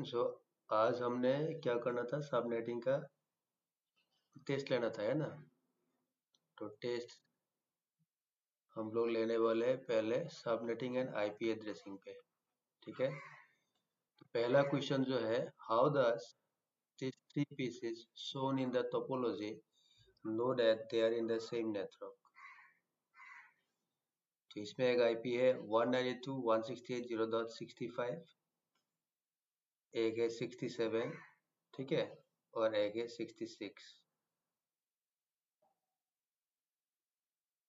जो आज हमने क्या करना था, सबनेटिंग का टेस्ट लेना था, है ना। तो टेस्ट हम लोग लेने वाले हैं पहले सबनेटिंग एंड आईपी एड्रेसिंग पे। ठीक है, तो पहला क्वेश्चन जो है, how does these three pieces shown in the topology know that they are in the same network? तो इसमें एक आईपी है 192.168.0.65, एक है 67, ठीक है, और एक है 66।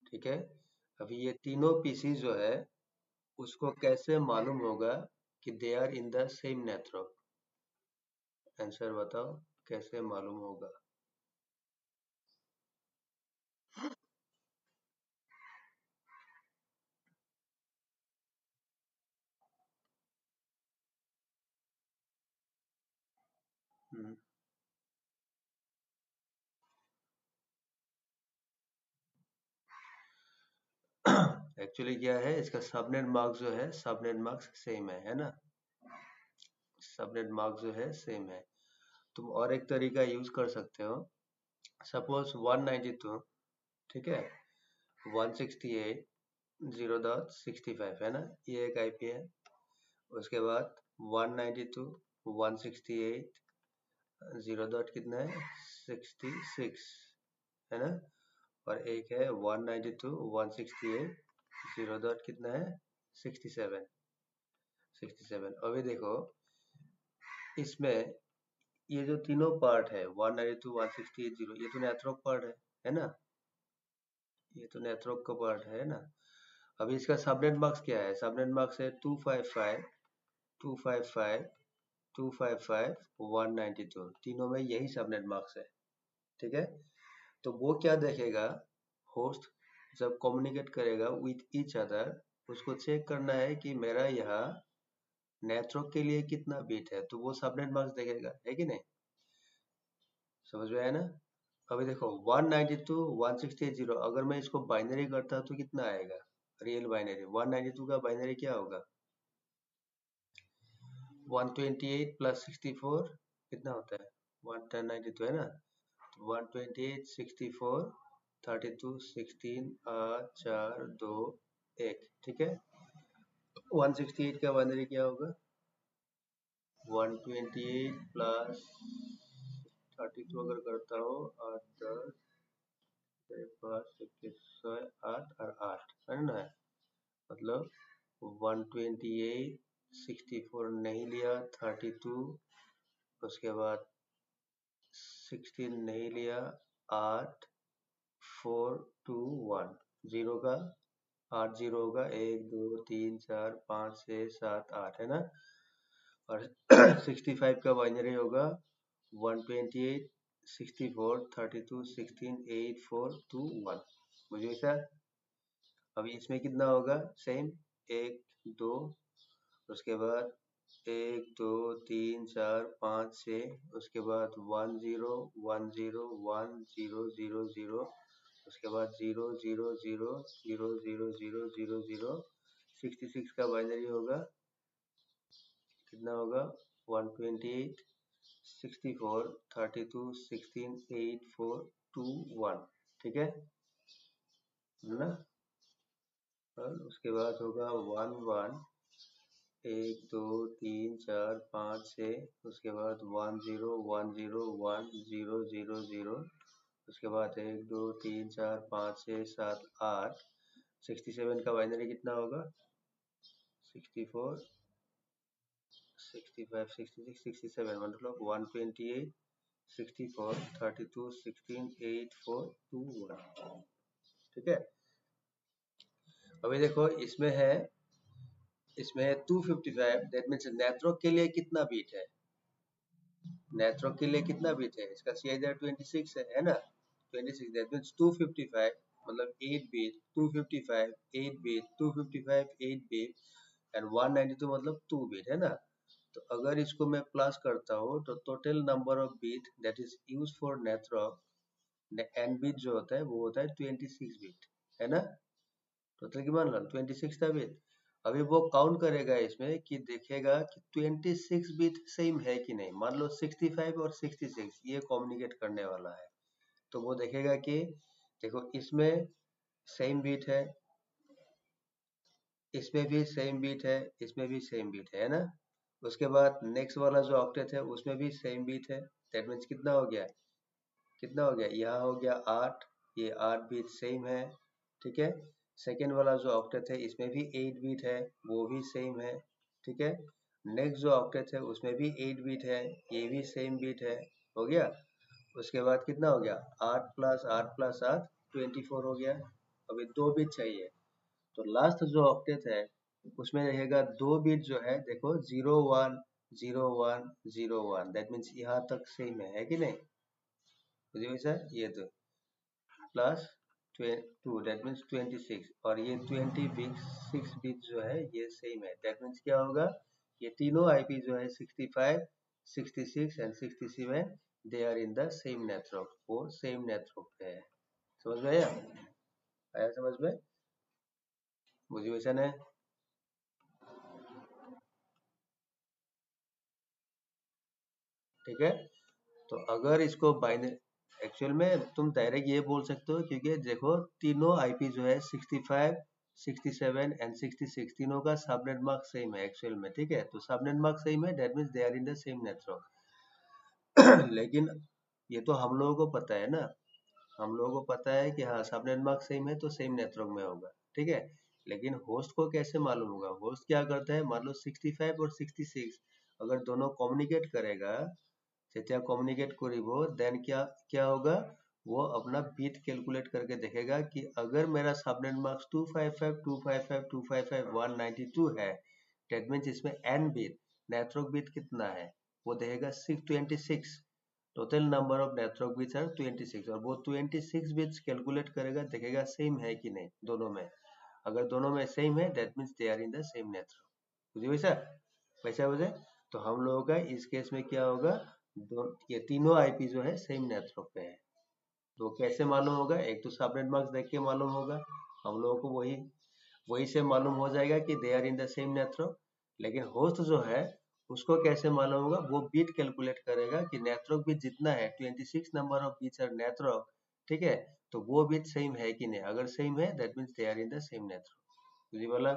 ठीक है, अभी ये तीनों पीसीज जो है उसको कैसे मालूम होगा कि they are in the same network? Answer बताओ, कैसे मालूम होगा? एक्चुअली क्या है, इसका सबनेट मार्क्स जो है, सबनेट मार्क्स सेम है ना। सबनेट मार्क्स जो है सेम है। तुम और एक तरीका यूज कर सकते हो। सपोज 192, ठीक है, 168.0.65 है ना, ये एक आईपी है। उसके बाद 192.168 जीरो डॉट कितना है, 66, है ना। और एक है 192.168 जीरो डॉट कितना है, 67। अभी देखो, इसमें ये जो तीनों पार्ट है 192.168.0, ये तो नेटवर्क पार्ट है ना। ये तो नेटवर्क का पार्ट है ना। अभी इसका सबनेट मार्क्स क्या है? सबनेट मार्क्स है 255, 255, 255, 192। तीनों में यही सबनेट मार्क्स है। ठीक है, तो वो क्या देखेगा, होस्ट जब कम्युनिकेट करेगा विथ ईच अदर, उसको चेक करना है कि मेरा यहाँ नेटवर्क के लिए कितना बिट है, तो वो सबनेट मार्क्स देखेगा, है कि नहीं? समझ में आया ना। अभी देखो 192.168.0, अगर मैं इसको बाइनरी करता तो कितना आएगा? रियल बाइनरी 192 का बाइनरी क्या होगा? 128 प्लस 64 कितना होता है? 192 है ना। 128, 64, 32, 16, 4, 2, 1। ठीक है, 168 का बाइनरी क्या होगा? 128 प्लस 32 अगर करता हो, 8, 10, 5, 6, 8 और 8, है ना। मतलब 128, 64 नहीं लिया, 32, उसके बाद 16 नहीं लिया, 8, 4, 2, 1, जीरो का 8 जीरो होगा, 1, 2, 3, 4, 5, 6, 7, 8, है ना। और 65 का बाइनरी होगा 128, 64, 32, 16, 8, 4, 2, 1। मुझे सर, अभी इसमें कितना होगा? सेम, 1, 2, उसके बाद 1, 2, 3, 4, 5, 6, उसके बाद 1, 0, 1, 0, 1, 0, 0, 0, उसके बाद 0, 0, 0, 0, 0, 0, 0, 0। 66 का बाइनरी होगा, कितना होगा? 128, 64, 32, 16, 8, 4, 2, 1। ठीक है ना। और उसके बाद होगा 1, 1, 1, 2, 3, 4, 5, 6, उसके बाद 1, 0, 1, 0, 1, 0, 0, 0, उसके बाद 1, 2, 3, 4, 5, 6, 7, 8। 67 का बाइनरी कितना होगा? 64, 65, 66, 67, मतलब 128, 64, 32, 16, 8, 4, 2, 1। ठीक है, अभी देखो इसमें है 255, दैट मीन्स नेटवर्क के लिए कितना बीट है? नेटवर्क के लिए कितना बीट है? इसका CIDR 26 है ना। 26, दैट मीन्स 255, मतलब 8 बीट, 255, 8 बीट, 255, 8 बीट, एंड 192 मतलब 2 बीट, है ना। तो अगर इसको मैं प्लस करता हूँ तो total number of bit that is use for network N bit जो होता है वो होता है 26 बीट, है ना। टोटल की मान लो 26 था बीट। अभी वो काउंट करेगा इसमें कि देखेगा कि 26 बिट सेम है कि नहीं। मान लो 65 और 66 ये कम्युनिकेट करने वाला है, तो वो देखेगा कि देखो इसमें सेम बीट है, इसमें भी सेम बीट है, इसमें भी सेम बीट है ना। उसके बाद नेक्स्ट वाला जो ऑक्टेट है उसमें भी सेम बीट है। दैट मीन्स कितना हो गया, कितना हो गया, यहाँ हो गया 8, ये 8 बीट सेम है, ठीक है। सेकेंड वाला जो ऑक्टेट है इसमें भी 8 बीट है, वो भी सेम है, ठीक है। नेक्स्ट जो ऑक्टेट है उसमें भी 8 बीट है, ये भी सेम बीट है, हो गया। उसके बाद कितना हो गया, 8 प्लस 8 प्लस 8 24 हो गया। अभी 2 बीट चाहिए, तो लास्ट जो ऑक्टेट है उसमें रहेगा 2 बीट जो है, देखो 0 1 0 1 0 1, दैट मीन्स यहाँ तक सेम है कि नहीं। बुझे सर, ये तो प्लस 2 दैट मीन्स 26, और ये 26 बिट जो है ये सेम है। दैट मीन्स क्या होगा, ये तीनों आईपी जो है 65, 66 and 67 they are in the same network, वो सेम नेटवर्क पे है। समझ में आया, आया समझ में, मोटिवेशन है, ठीक है। तो अगर इसको बाइनरी, एक्चुअल में तुम डायरेक्ट ये बोल सकते हो, क्योंकि देखो तीनों आईपी जो है 65, 67 एंड 66 तीनों का सबनेट मार्क सेम है एक्चुअल में, ठीक है। तो सबनेट मार्क सेम है, that means they are in the same network. लेकिन ये तो हम लोगों को पता है ना, हम लोगों को पता है कि हाँ सबनेट मार्क सेम है तो सेम नेटवर्क में होगा, ठीक है। लेकिन होस्ट को कैसे मालूम होगा, होस्ट क्या करता है, मान लो 65 और 66 अगर दोनों कम्युनिकेट करेगा, जेतिया कम्युनिकेट करिबो देन क्या क्या होगा, वो अपना बीट कैलकुलेट करके देखेगा कि अगर मेरा सबनेट मार्क्स 255 255 255 192 है, दैट मीन्स इसमें एन बीट, नेटवर्क बीट कितना है, वो देखेगा 626, total number of network bits are 26, और वो 26 बिट्स कैलकुलेट करेगा, देखेगा सेम है कि नहीं दोनों में। अगर दोनों में सेम है that means they are in the same network. बुझे वैसा, वैसा बुझे। तो हम लोगों का इस केस में क्या होगा, ये तीनों आईपी जो है सेम नेटवर्क पे है। तो कैसे मालूम होगा, एक तो सबनेट मार्क्स देख के मालूम होगा, हम लोगों को वही वही से मालूम हो जाएगा कि they are in the same network. लेकिन होस्ट जो है उसको कैसे मालूम होगा, वो बीट कैलकुलेट करेगा कि नेटवर्क बीट जितना है 26 number of bits are network, ठीक है। तो वो बीट सेम है कि नहीं, अगर सेम है that means they are in the same network. बुझी बोला,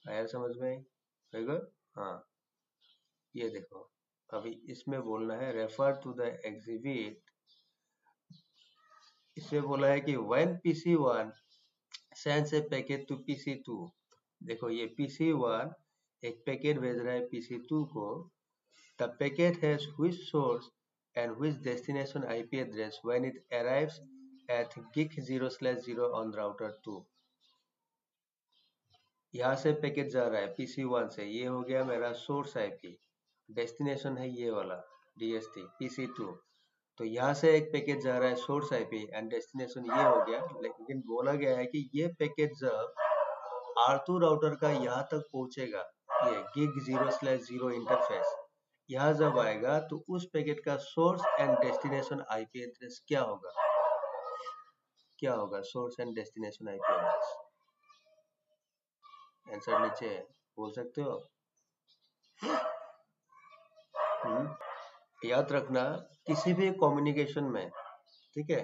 आया समझ में, वेरी गुड। हाँ, ये देखो अभी इसमें बोलना है रेफर टू द एग्जिबिट, इसमें बोला है कि when PC1 sends a packet to PC2, देखो ये PC1 एक पैकेट भेज रहा है PC2 को, the packet has which source and which destination IP address when it arrives eight gig 0/0 on router 2। यहाँ से पैकेट जा रहा है PC1 से, ये हो गया मेरा सोर्स IP, डेस्टिनेशन है ये वाला DST PC2। तो यहाँ से एक पैकेट जा रहा है सोर्स आईपी एंड डेस्टिनेशन ये हो गया, लेकिन बोला गया है कि ये पैकेट जब R2 राउटर का यहाँ तक पहुंचेगा, ये gig 0/0 इंटरफेस यहाँ जब आएगा, तो उस पैकेट का source and destination IP address क्या होगा, क्या होगा source and destination IP address, answer नीचे है, बोल सकते हो। याद रखना किसी भी कम्युनिकेशन में, ठीक है,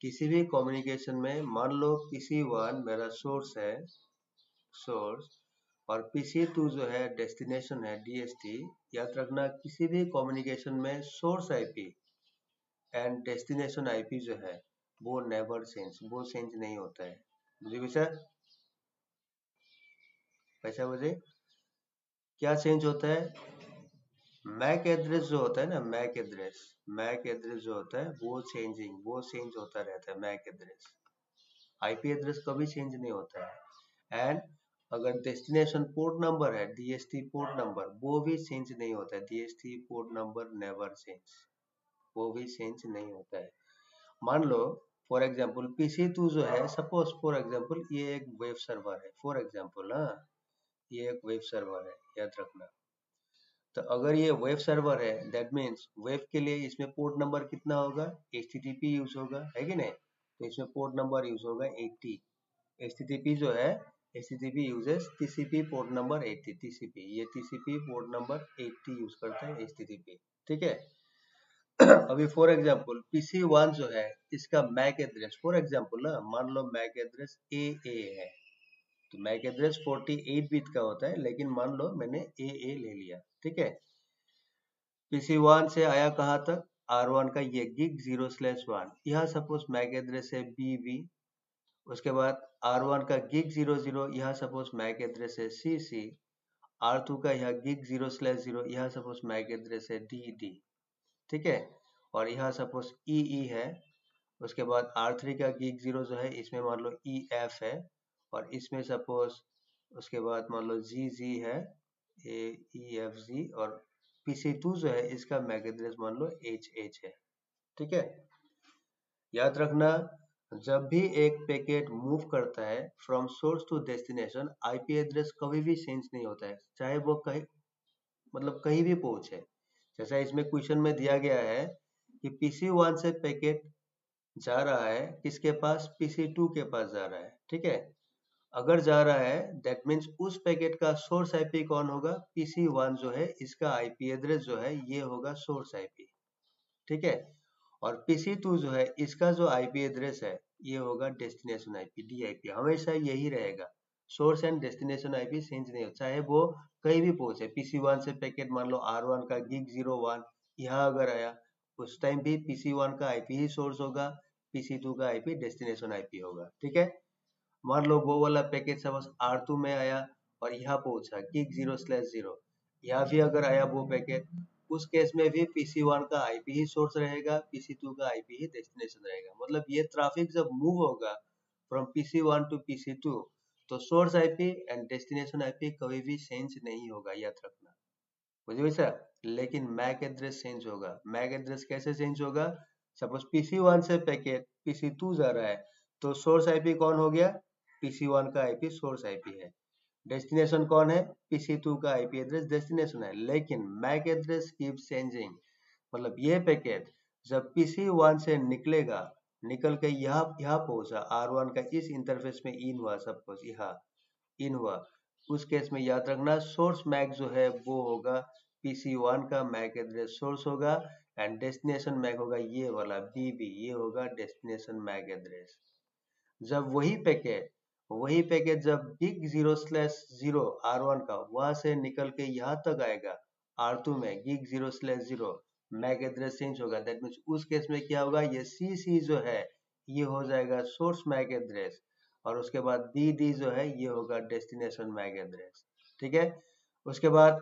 किसी भी कम्युनिकेशन में मान लो PC1 मेरा सोर्स है, सोर्स, और PC2 जो है डेस्टिनेशन है DST। याद रखना किसी भी कम्युनिकेशन में source IP and destination IP जो है वो नेवर चेंज, वो चेंज नहीं होता है। मुझे वैसा, वैसा मुझे क्या चेंज होता है, मैक एड्रेस जो होता है ना, मैक एड्रेस, मैक एड्रेस जो होता है वो चेंजिंग, वो चेंज होता रहता है मैक एड्रेस, आईपी एड्रेस कभी चेंज नहीं होता है। एंड अगर डेस्टिनेशन पोर्ट नंबर है DST पोर्ट नंबर, वो भी चेंज नहीं होता है, DST port number never change, वो भी चेंज नहीं होता है। मान लो फॉर एग्जांपल PC2 जो है, सपोज फॉर एग्जांपल ये एक वेब सर्वर है, फॉर एग्जांपल, हाँ ये एक वेब सर्वर है, याद रखना। तो अगर ये वेब सर्वर है दैट मीन्स वेब के लिए इसमें पोर्ट नंबर कितना होगा, HTTP यूज होगा, है कि नहीं। तो इसमें पोर्ट नंबर यूज होगा 80, HTTP जो है HTTP uses TCP port number 80, TCP, ये TCP पोर्ट नंबर 80 यूज करता है HTTP, ठीक है। अभी फॉर एग्जांपल PC1 जो है इसका मैक एड्रेस, फॉर एग्जांपल ना, मान लो मैक एड्रेस AA है, तो मैक एड्रेस 48 बिट का होता है, लेकिन मान लो मैंने AA ले लिया, ठीक है। PC1 से आया कहाँ तक, R1 का ये gig 0/1, यहाँ सपोज मैक एड्रेस है BB, उसके बाद R1 का gig 00, यहाँ सपोज मैक एड्रेस है CC, R2 का यहाँ gig 0/0, यहाँ सपोज मैक एड्रेस है DD, ठीक है। और यहाँ सपोज EE है, उसके बाद R3 का gig 0 जो है इसमें मान लो EF है, और इसमें सपोज उसके बाद मान लो GG है, EFG, और PC2 जो है इसका मैक एड्रेस मान लो HH है, ठीक है। याद रखना, जब भी एक पैकेट मूव करता है from source to destination, IP address कभी भी चेंज नहीं होता है, चाहे वो कहीं मतलब कहीं भी पहुंचे। जैसा इसमें क्वेश्चन में दिया गया है कि PC1 से पैकेट जा रहा है किसके पास, PC2 के पास जा रहा है, ठीक है। अगर जा रहा है दैट मीन्स उस पैकेट का सोर्स आईपी कौन होगा, PC1 जो है इसका आईपी एड्रेस जो है ये होगा सोर्स आईपी, ठीक है। और PC2 जो है इसका जो आईपी एड्रेस है ये होगा डेस्टिनेशन आईपी, DIP, हमेशा यही रहेगा। Source and destination IP change नहीं होता, चाहे वो कहीं भी पहुंचे। PC1 से पैकेट मान लो R1 का gig 01 यहाँ अगर आया, उस टाइम भी PC1 का आईपी ही सोर्स होगा, PC2 का आईपी डेस्टिनेशन आईपी होगा, ठीक है। मान लो वो वाला पैकेट सपोज R2 में आया और यहाँ पहुंचा gig 0/0, यहाँ भी अगर आया वो पैकेट, उस केस में भी PC1 का आईपी ही सोर्स रहेगा, PC2 का आईपी ही डेस्टिनेशन रहेगा। मतलब ये ट्रैफिक जब मूव होगा फ्रॉम PC1 टू PC2, तो source IP and destination IP कभी भी चेंज नहीं होगा, याद रखना, मुझे वैसा। लेकिन मैक एड्रेस चेंज होगा। मैक एड्रेस कैसे चेंज होगा, सपोज PC1 से पैकेट PC2 जा रहा है, तो सोर्स आईपी कौन हो गया, PC1 का आईपी सोर्स आईपी है, डेस्टिनेशन कौन है, PC2 का आईपी एड्रेस डेस्टिनेशन है। लेकिन मैक एड्रेस कीप चेंजिंग, मतलब ये पैकेट जब PC1 से निकलेगा, निकल के यहाँ पहुंचा, R1 का इस इंटरफेस में इन हुआ, सपोज यहाँ इन हुआ, उस केस में याद रखना सोर्स मैक जो है वो होगा PC1 का मैक एड्रेस सोर्स होगा, एंड डेस्टिनेशन मैक होगा ये वाला BB, ये होगा डेस्टिनेशन मैक एड्रेस। जब वही पैकेट जब gig 0/0 R1 का वहां से निकल के यहाँ तक आएगा, R2 में gig 0/0 मैक एड्रेस चेंज होगा, दैट मीन्स उस केस में क्या होगा, ये CC जो है ये हो जाएगा सोर्स मैक एड्रेस, और उसके बाद DD जो है ये होगा डेस्टिनेशन मैक एड्रेस, ठीक है। उसके बाद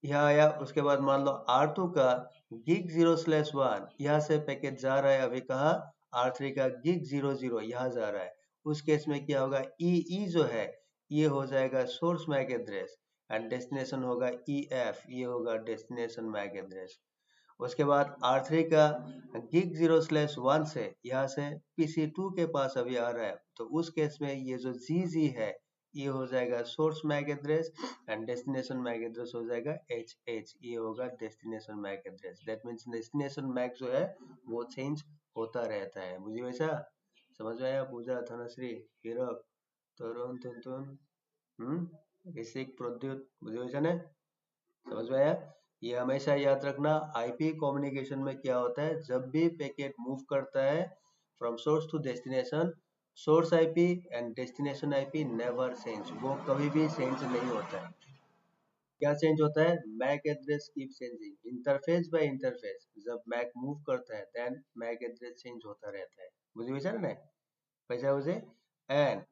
यहाँ आया, उसके बाद मान लो R2 का gig 0/1 यहाँ से पैकेट जा रहा है अभी कहाँ, R3 का gig 00 यहाँ जा रहा है, उस केस में क्या होगा, EE जो है ये हो जाएगा source MAC address, and destination होगा EF, ये होगा डेस्टिनेशन मैक एड्रेस। उसके बाद R3 का gig 0/1 से यहाँ से PC2 के पास अभी आ रहा है, तो उस केस में ये जो GG है ये हो जाएगा source MAC address, and destination MAC address हो जाएगा HH, ये होगा destination MAC address. That means destination MAC जो है वो चेंज होता रहता है। मुझे वैसा समझ में आया, पूजा, धनश्री, हीरक, तरुण, तुन ऋषिक, प्रद्युत, मुझे वैसा ने समझ में आया। ये हमेशा याद रखना, आईपी कम्युनिकेशन में क्या होता है, जब भी पैकेट मूव करता है from source to destination, source IP and destination IP never change, वो कभी भी चेंज नहीं होता है। क्या चेंज होता है, MAC address keep changing, interface by interface जब मैक मूव करता है देन मैक एड्रेस चेंज होता रहता है। मुझे विचार ना पैसा मुझे। एंड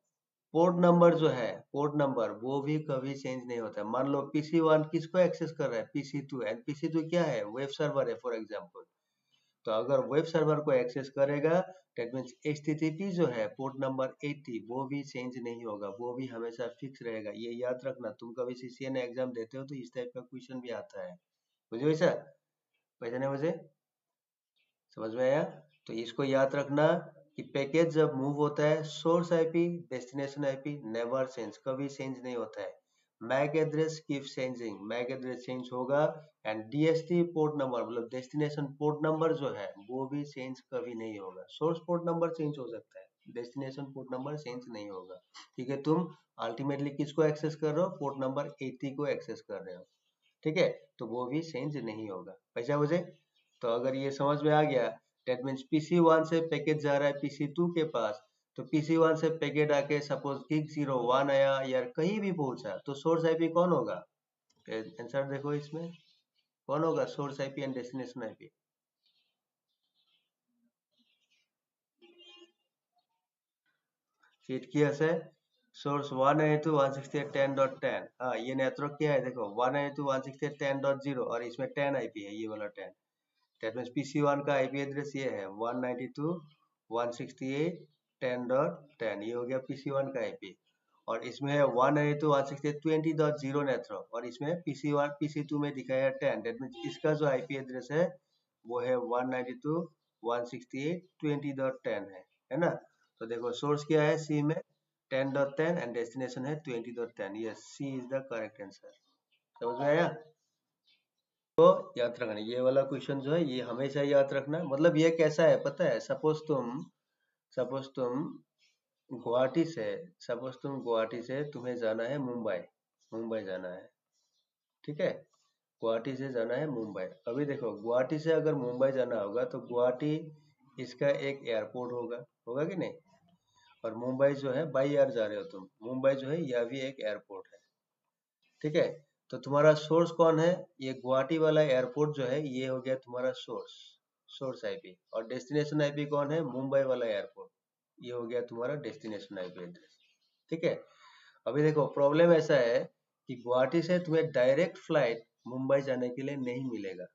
पोर्ट नंबर जो है, पोर्ट नंबर वो भी कभी चेंज नहीं होता है। मान लो PC1 किसको एक्सेस कर रहा है, PC2, एंड PC2 क्या है, वेब सर्वर है फॉर एग्जांपल। तो अगर वेब सर्वर को एक्सेस करेगा दैट मीन्स HTTP जो है पोर्ट नंबर 80 वो भी चेंज नहीं होगा, वो भी हमेशा फिक्स रहेगा। ये याद रखना, तुम कभी CCN एग्जाम देते हो तो इस टाइप का क्वेश्चन भी आता है, मुझे वैसा वैसा नहीं, मुझे समझ में आया। तो इसको याद रखना कि पैकेज जब मूव होता है, source IP destination IP never change, कभी चेंज नहीं होता है। MAC address keep changing, MAC address change होगा, एंड DST पोर्ट नंबर मतलब डेस्टिनेशन पोर्ट नंबर जो है वो भी चेंज कभी नहीं होगा। सोर्स पोर्ट नंबर चेंज हो सकता है, डेस्टिनेशन पोर्ट नंबर चेंज नहीं होगा, क्योंकि तुम अल्टीमेटली किसको एक्सेस कर रहे हो, पोर्ट नंबर 80 को एक्सेस कर रहे हो, ठीक है, तो वो भी चेंज नहीं होगा। पैसा मुझे, तो अगर ये समझ में आ गया, डेट मीन्स PC1 से पैकेट जा रहा है PC2 के पास, तो PC1 से पैकेट आके सपोज gig01 आया या कहीं भी पहुंचा, तो सोर्स आईपी कौन होगा, आंसर देखो इसमें कौन होगा source IP and destination IP. Cheat किया से सोर्स 192.168.10.10, हाँ ये नेटवर्क क्या है देखो 192.168.10.0 और इसमें 10 आईपी है, ये वाला 10, दैट मीन्स PC1 का आईपी एड्रेस ये है 192.168.10.10, ये हो गया PC1 का आईपी, और इसमें है 192.168.20.0 नेटवर्क, और इसमें PC1 PC2 में दिखाया है 10, दैट मीन्स इसका जो आईपी एड्रेस है वो है 192.168.20.10 है ना। तो देखो सोर्स क्या है सी में 10.10 एंड डेस्टिनेशन है 20.10, yes C is the correct answer. समझ में आया, तो याद रखना ये वाला क्वेश्चन जो है ये हमेशा याद रखना, मतलब ये कैसा है पता है, सपोज तुम गुवाहाटी से तुम्हें जाना है मुंबई, जाना है, ठीक है, गुवाहाटी से जाना है मुंबई। अभी देखो गुवाहाटी से अगर मुंबई जाना होगा तो गुवाहाटी इसका एक एयरपोर्ट होगा, होगा कि नहीं, और मुंबई जो है बाई एयर जा रहे हो तुम, मुंबई जो है यह भी एक एयरपोर्ट है, ठीक है, तो तुम्हारा सोर्स कौन है, ये गुवाहाटी वाला एयरपोर्ट जो है ये हो गया तुम्हारा सोर्स आईपी, और डेस्टिनेशन आईपी कौन है, मुंबई वाला एयरपोर्ट, ये हो गया तुम्हारा डेस्टिनेशन आईपी एड्रेस, ठीक है। अभी देखो प्रॉब्लम ऐसा है कि गुवाहाटी से तुम्हें डायरेक्ट फ्लाइट मुंबई जाने के लिए नहीं मिलेगा,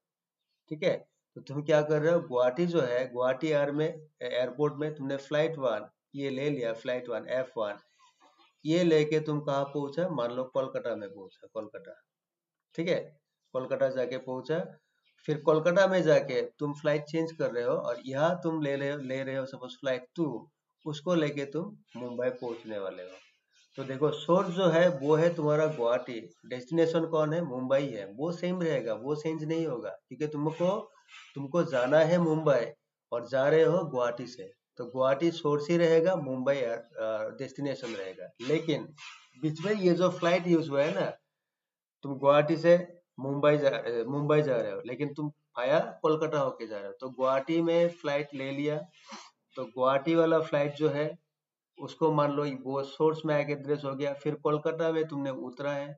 ठीक है, तो तुम क्या कर रहे हो, गुवाहाटी जो है गुवाहाटी एयरपोर्ट में तुमने फ्लाइट वन ये ले लिया, फ्लाइट वन F1, ये लेके तुम कहाँ पहुंचा, मान लो कोलकाता में पहुंचा, कोलकाता, ठीक है, कोलकाता जाके पहुंचा, फिर कोलकाता में जाके तुम फ्लाइट चेंज कर रहे हो और यहाँ तुम ले रहे हो सपोज फ्लाइट 2, उसको लेके तुम मुंबई पहुंचने वाले हो। तो देखो सोर्स जो है वो है तुम्हारा गुवाहाटी, डेस्टिनेशन कौन है, मुंबई है, वो सेम रहेगा, वो चेंज नहीं होगा, क्योंकि तुमको तुमको जाना है मुंबई और जा रहे हो गुवाहाटी से, तो गुवाहाटी सोर्स ही रहेगा, मुंबई डेस्टिनेशन रहेगा, लेकिन बीच में ये जो फ्लाइट यूज हुआ है ना, तुम गुवाहाटी से मुंबई जा रहे हो लेकिन तुम आया कोलकाता होके जा रहे हो, तो गुवाहाटी में फ्लाइट ले लिया, तो गुवाहाटी वाला फ्लाइट जो है उसको मान लो वो सोर्स में आके एड्रेस हो गया, फिर कोलकाता में तुमने उतरा है,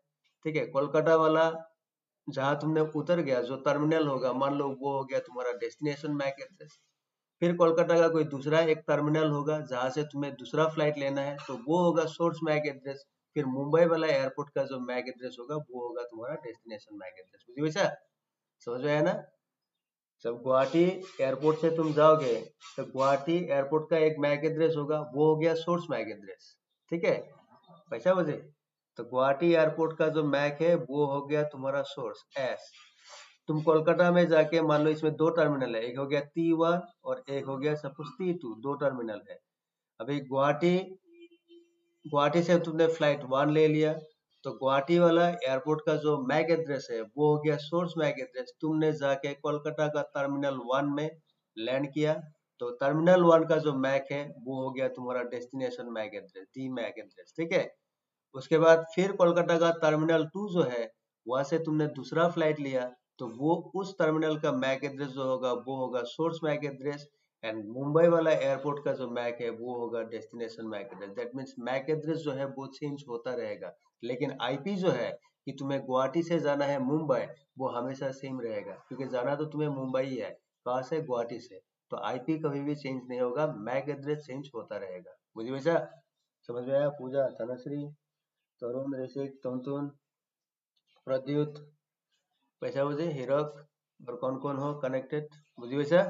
ठीक है, कोलकाता वाला जहां तुमने उतर गया जो टर्मिनल होगा मान लो वो हो गया तुम्हारा डेस्टिनेशन मैक एड्रेस, फिर कोलकाता का कोई दूसरा एक टर्मिनल होगा जहां से तुम्हें दूसरा फ्लाइट लेना है, तो वो होगा सोर्स मैक एड्रेस, फिर मुंबई वाला एयरपोर्ट का जो मैक एड्रेस होगा वो होगा तुम्हारा डेस्टिनेशन मैक एड्रेस, बुझे वैसा, समझ में आया ना। जब गुवाहाटी एयरपोर्ट से तुम जाओगे तो गुवाहाटी एयरपोर्ट का एक मैक एड्रेस होगा, वो हो गया सोर्स मैक एड्रेस, ठीक है, पैसा बजे, तो गुवाहाटी एयरपोर्ट का जो मैक है वो हो गया तुम्हारा सोर्स एस। तुम कोलकाता में जाके मान लो इसमें दो टर्मिनल है, एक हो गया T1 और एक हो गया सपोज T2, दो टर्मिनल है। अभी गुवाहाटी गुवाहाटी से तुमने फ्लाइट वन ले लिया, तो गुवाहाटी वाला एयरपोर्ट का जो मैक एड्रेस है वो हो गया सोर्स मैक एड्रेस, तुमने जाके कोलकाता का टर्मिनल वन में लैंड किया, तो टर्मिनल वन का जो मैक है वो हो गया तुम्हारा destination MAC address, D MAC address, ठीक है। उसके बाद फिर कोलकाता का टर्मिनल 2 जो है वहां से तुमने दूसरा फ्लाइट लिया, तो वो उस टर्मिनल का मैक एड्रेस जो होगा वो होगा source MAC address, and Mumbai वाला एयरपोर्ट का जो मैक है वो होगा destination MAC address, that means MAC address जो है वो चेंज होता रहेगा, लेकिन आईपी जो है कि तुम्हें गुवाहाटी से जाना है मुंबई वो हमेशा सेम रहेगा, क्योंकि जाना तो तुम्हें मुंबई ही है, कहाँ से, गुवाहाटी से, तो आईपी कभी भी चेंज नहीं होगा, मैक एड्रेस चेंज होता रहेगा, मुझे वैसा समझ में आया। पूजा, तनुश्री, तरुण, ऋषिक, टुनटुन, प्रद्युत, पैसा मुझे हीरक, और कौन कौन हो कनेक्टेड, मुझे वैसा,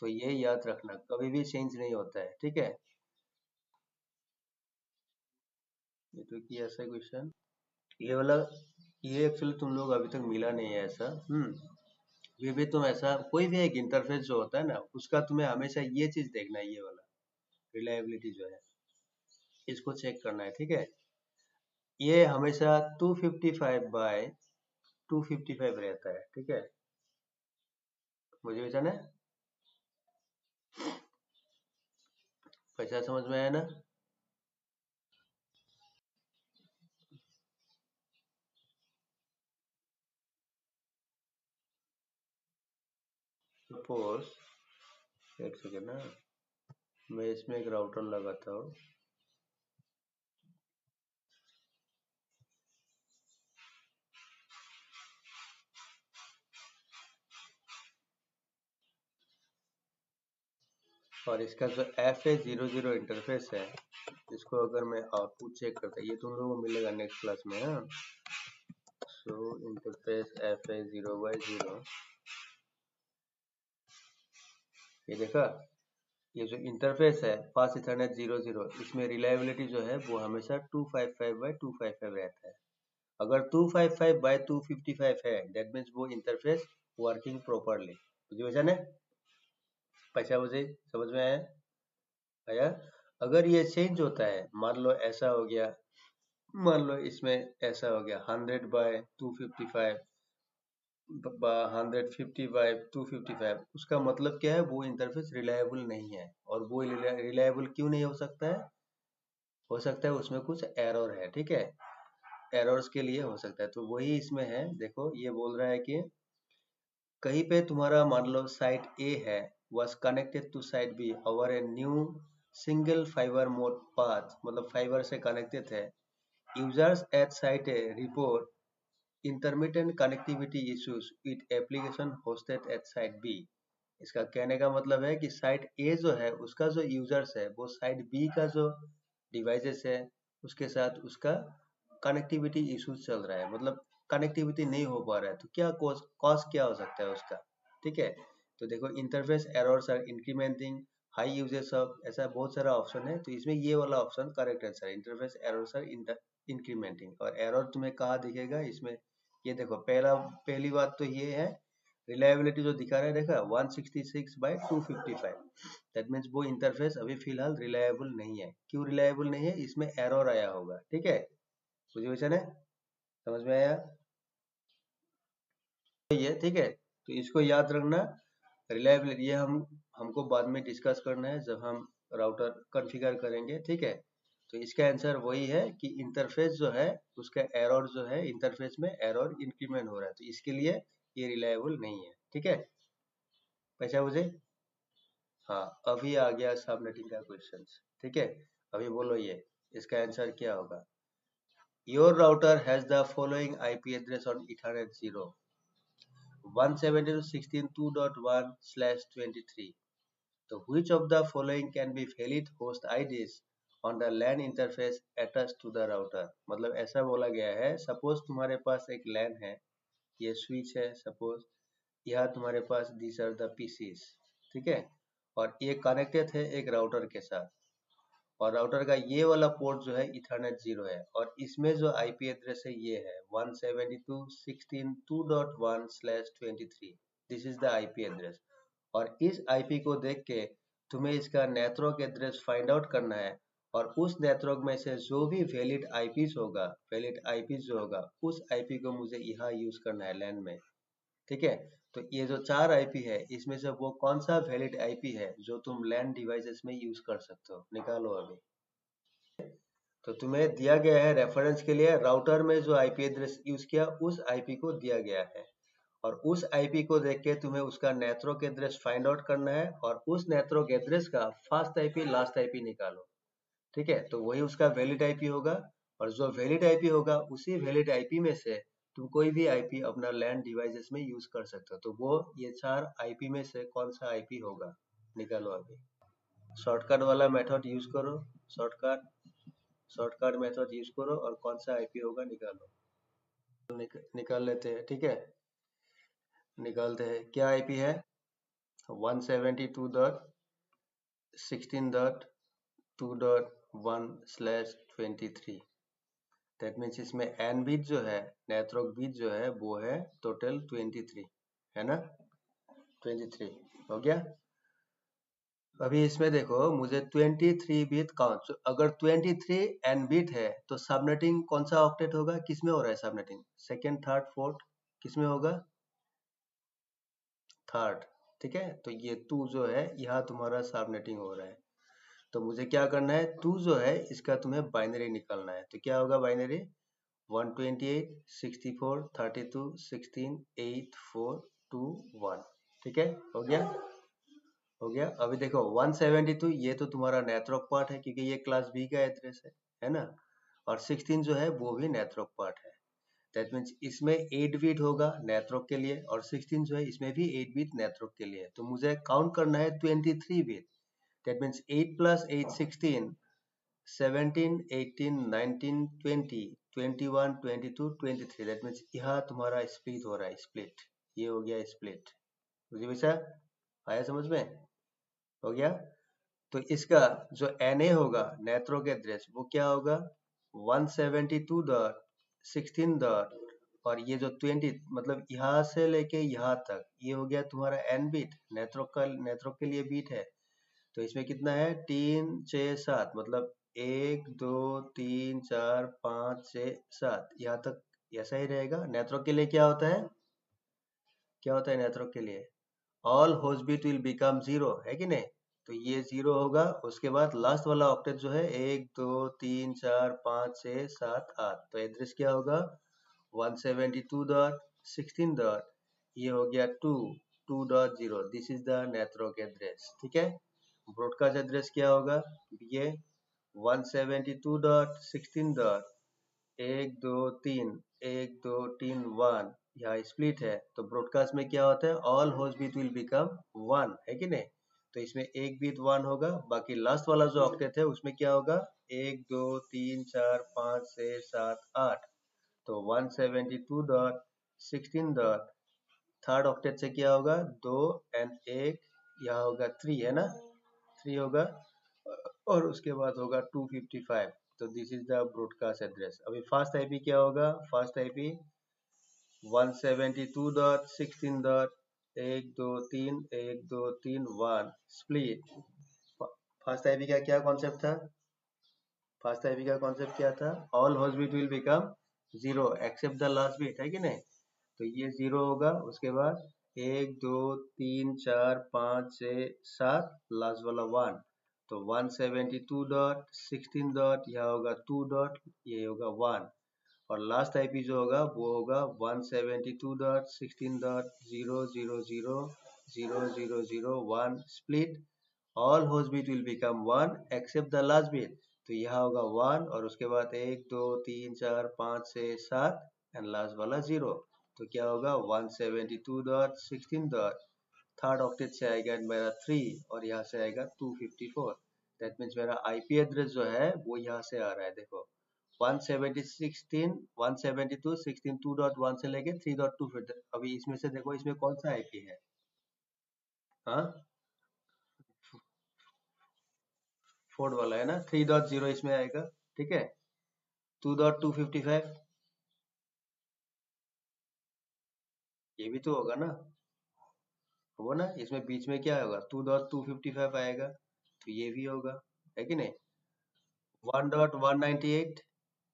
तो ये याद रखना कभी भी चेंज नहीं होता है, ठीक है। ये तो किया ऐसा क्वेश्चन, ये वाला, ये एक्चुअली तुम लोग अभी तक मिला नहीं है ऐसा, ये भी तुम ऐसा कोई भी एक इंटरफेस जो होता है ना उसका तुम्हें हमेशा ये चीज देखना है, ये वाला रिलायबिलिटी जो है इसको चेक करना है, ठीक है, ये हमेशा 255 बाय 255 रहता है, ठीक है, मुझे वैसा ना, पैसा समझ में आया ना? सपोज एक सेकेंड ना, मैं इसमें एक राउटर लगाता हूँ। और इसका जो FA00 इंटरफेस है, इसको अगर मैं आउटपुट चेक करता, ये तुम लोगों को मिलेगा नेक्स्ट क्लास में। हाँ, सो इंटरफेस FA0x0, ये देखा, ये जो इंटरफेस है फास्ट इथरनेट 00, इसमें रिलायबिलिटी जो है वो हमेशा 255/255 रहता है। अगर 255/255 है, दैट मीन्स वो इंटरफेस वर्किंग प्रॉपरली। बुझे ना? पैसा मुझे समझ में आया? आया? अगर ये चेंज होता है, मान लो ऐसा हो गया, मान लो इसमें ऐसा हो गया 100/255, 150/255, उसका मतलब क्या है? वो इंटरफेस रिलायबल नहीं है। और वो रिलायबल क्यों नहीं हो सकता है? हो सकता है उसमें कुछ एरर है, ठीक है, एरर्स के लिए हो सकता है। तो वही इसमें है, देखो ये बोल रहा है कि कहीं पे तुम्हारा मान लो साइट ए है, was connected to site B over a new single fiber mode path, मतलब फाइबर से कनेक्टेड है। Users eight site A report intermittent connectivity issues with application hosted at site B। इसका कहने का मतलब है कि साइट ए जो है उसका जो यूजर्स है वो साइट बी का जो डिवाइसेस है उसके साथ उसका कनेक्टिविटी इश्यूज चल रहा है, मतलब कनेक्टिविटी नहीं हो पा रहा है। तो क्या कॉज क्या हो सकता है उसका? ठीक है, तो देखो interface errors are incrementing, high uses of, ऐसा बहुत सारा ऑप्शन है। तो इसमें ये वाला ऑप्शन करेक्ट आंसर है, इंटरफेस एरर्स आर इंक्रीमेंटिंग। और एरर तुम्हें कहाँ दिखेगा इसमें? ये देखो, पहली बात तो ये है, रिलायबिलिटी जो दिखा रहा है देखा 166/255, दैट मीन्स वो इंटरफेस अभी फिलहाल रिलायबल नहीं है। क्यों रिलायबल नहीं है? इसमें एरर आया होगा, ठीक है, पोजीशन है, समझ में आया? ये ठीक है, तो इसको याद रखना। रिलायबिलिटी ये हमको बाद में डिस्कस करना है जब हम राउटर कॉन्फ़िगर करेंगे, ठीक है। तो इसका आंसर वही है कि इंटरफेस जो है उसका एरर जो है, इंटरफेस में एरर इंक्रीमेंट हो रहा है, तो इसके लिए ये रिलायबल नहीं है, ठीक है। पैसा मुझे, हाँ, अभी आ गया सबनेटिंग का क्वेश्चन, ठीक है। अभी बोलो ये इसका आंसर क्या होगा? Your router has the following IP address on Ethernet 0, 172.16.2.1/23. So which of the following can be valid host IDs on the LAN interface attached to the router? मतलब ऐसा बोला गया है, सपोज तुम्हारे पास एक LAN है, ये स्विच है सपोज, यहाँ तुम्हारे पास these are the PCs, ठीक है, और ये कनेक्टेड है एक राउटर के साथ, और राउटर का ये वाला पोर्ट जो है इथरनेट 0 है, और इसमें जो आईपी एड्रेस है ये है 172.16.2.1/23। This is the IP address. और इस आईपी को देख के तुम्हें इसका नेटवर्क एड्रेस फाइंड आउट करना है, और उस नेटवर्क में से जो भी वैलिड आईपीस होगा, वैलिड आईपीस जो होगा उस आईपी को मुझे यहाँ यूज करना है लैन में, ठीक है। तो ये जो 4 आईपी है इसमें से वो कौन सा वैलिड आईपी है जो तुम लैन डिवाइसेस में यूज कर सकते हो, निकालो अभी। तो तुम्हें दिया गया है रेफरेंस के लिए, राउटर में जो आईपी एड्रेस यूज किया उस आईपी को दिया गया है, और उस आईपी को देख के तुम्हें उसका नेटवर्क एड्रेस फाइंड आउट करना है, और उस नेटवर्क एड्रेस का फर्स्ट आईपी लास्ट आईपी निकालो, ठीक है। तो वही उसका वैलिड आईपी होगा, और जो वैलिड आईपी होगा उसी वैलिड आईपी में से तुम कोई भी आईपी अपना लैंड डिवाइसेस में यूज कर सकते हो। तो वो ये 4 आईपी में से कौन सा आईपी होगा, निकालो अभी। शॉर्टकट वाला मेथड यूज करो, शॉर्टकट मेथड यूज करो, और कौन सा आईपी होगा निकालो। निकाल लेते हैं, ठीक है, निकालते हैं। क्या आईपी है? 172.16.2.1/23। दैट मीन्स इसमें एन बीट जो है, नेटवर्क बीट जो है वो है टोटल 23, है ना, 23 हो गया। अभी इसमें देखो मुझे 23 बीट काउंट, अगर 23 एन बीट है तो सबनेटिंग कौन सा ऑक्टेट होगा, किसमें हो रहा है सबनेटिंग? सेकेंड, थर्ड, फोर्थ, किसमें होगा? थर्ड, ठीक है। तो ये 2 जो है यहाँ तुम्हारा सबनेटिंग हो रहा है। तो मुझे क्या करना है, 2 जो है इसका तुम्हें बाइनरी निकालना है। तो क्या होगा बाइनरी, 128 64 32 16 8 4 2 1। ठीक है, हो गया, हो गया। अभी देखो 172 ये तो तुम्हारा नेटवर्क पार्ट है क्योंकि ये क्लास बी का एड्रेस है ना। और 16 जो है वो भी नेटवर्क पार्ट है। दैट मीन्स इसमें 8 बिट होगा नेटवर्क के लिए, और 16 जो है इसमें भी 8 बिट नेटवर्क के लिए। तो मुझे काउंट करना है 23 bit. That means 8 plus 8 16, 17 18 19 20 21 22 23। That means यहाँ तुम्हारा स्प्लिट हो रहा है, स्प्लिट, ये हो गया स्प्लिट। मुझे वैसा आया समझ में, हो गया। तो इसका जो NA होगा नेटवर्क एड्रेस वो क्या होगा, 172 डॉट 16 डॉट, और ये जो 20 मतलब यहाँ से लेके यहाँ तक ये हो गया तुम्हारा N बिट, नेटवर्क के लिए बीट है। तो इसमें कितना है, 3 6 7, मतलब 1 2 3 4 5 6 7, यहाँ तक ऐसा ही रहेगा। नेटवर्क के लिए क्या होता है, क्या होता है नेटवर्क के लिए, all host bit will become zero, है कि नहीं। तो ये जीरो होगा, उसके बाद लास्ट वाला ऑक्टेट जो है 1 2 3 4 5 6 7 8। तो एड्रेस क्या होगा, 172.16 डॉट, ये हो गया 2 2.0। This is the network address. ठीक है, ब्रॉडकास्ट एड्रेस क्या होगा, ये 172.16 डॉट 1 2 3 1 2 3 1, यहाँ स्प्लिट है। तो ब्रॉडकास्ट में क्या होता है, all host bit will become 1, है कि नहीं। तो इसमें एक बिट 1 होगा, बाकी लास्ट वाला जो ऑक्टेट है उसमें क्या होगा, 1 2 3 4 5 6 7 8। तो 172.16 डॉट थर्ड ऑक्टेट से क्या होगा, 2 एंड 1, यहाँ होगा 3, है ना, 3 होगा, और उसके बाद होगा 255। तो this is the broadcast address. अभी फास्ट आईपी क्या होगा, fast IP 172.16 dot 1 2 3 1 2 3 1 split. Fast IP का क्या कॉन्सेप्ट था, फास्ट आईपी का कॉन्सेप्ट क्या था, all host bit will become zero except the last bit, है कि नहीं। तो ये जीरो होगा, उसके बाद 1 2 3 4 5 6 7, लास्ट वाला 1। तो 172.16 डॉट, यहाँ होगा 2 डॉट, ये होगा 1। और लास्ट आईपी जो होगा वो होगा 172.16.000000001 split, all host bit will become 1 except the last bit. तो यहाँ होगा 1, और उसके बाद 1 2 3 4 5 6 7 एंड लास्ट वाला 0। तो क्या होगा 172.16 डॉट थर्ड ऑक्टेट से आएगा मेरा 3, और यहाँ से आएगा 254। दैट मीन्स मेरा आईपी एड्रेस जो है वो यहाँ से आ रहा है, देखो 172.16 2.1 से लेके 3.2 फिर। अभी इसमें से देखो इसमें कौन सा आईपी है, हाँ, 4 वाला है ना, 3.0 इसमें आएगा। ठीक है, 2.255 ये भी तो होगा ना, वो ना, इसमें बीच में क्या होगा, 2.255 आएगा, तो ये भी होगा, है कि नहीं। 1.198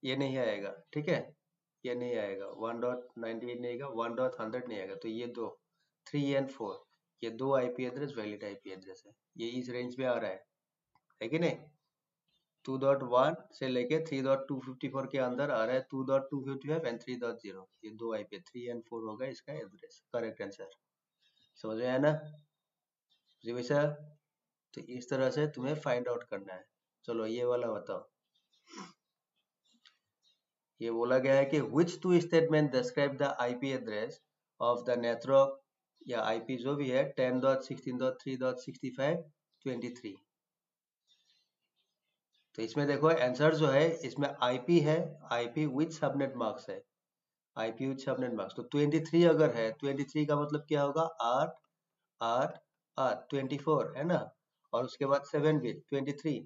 ये नहीं आएगा, ठीक है, ये नहीं आएगा, 1.98 नहीं आएगा, 1.100 नहीं आएगा। तो ये दो, 3 एंड 4, ये दो IP address valid IP address है, ये इस रेंज में आ रहा है कि नहीं। 2.1 से लेके 3.254 के अंदर आ रहा है, 2.255 एंड 3.0, ये दो आईपी, 3 एंड 4 होगा इसका एड्रेस, करेक्ट आंसर। समझ में आया ना जी वैसा। तो इस तरह से तुम्हें फाइंड आउट करना है। चलो ये वाला बताओ, ये बोला गया है कि which two statement describe the IP address of the network या IP जो भी है 10.16.3.65 तो इसमें देखो आंसर जो है इसमें IP है, IP विथ सबनेट मार्क्स है, IP विथ सबनेट मार्क्स। तो 23 अगर है, 23 का मतलब क्या होगा, 8 8 8 24 है ना, और उसके बाद 7 बिट 23।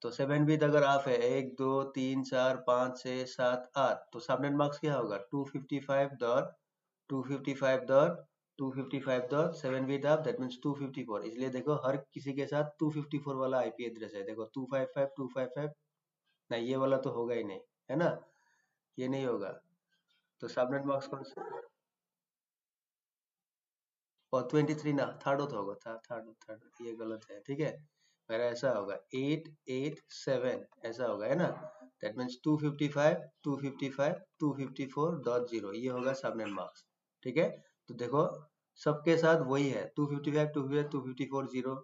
तो 7 बिट अगर आप है 1 2 3 4 5 6 7 8, तो सबनेट मार्क्स क्या होगा, 255.255.255 7 बिट आप, दैट मीन्स 254। इसलिए देखो हर किसी के साथ 254 वाला आईपी एड्रेस है, देखो 255 नहीं, ये वाला तो होगा ही नहीं, है ना, ये नहीं होगा। तो सबनेट मार्क्स कौन सा, और 23 ना, थर्ड तो होगा, थर्ड थर्ड, ये गलत है, ठीक है। मेरा ऐसा होगा 887 ऐसा होगा, है ना। दैट मीन्स 255 255 254.0 ये होगा सबनेट मार्क्स। ठीक है, तो देखो सबके साथ वही है 255 254 0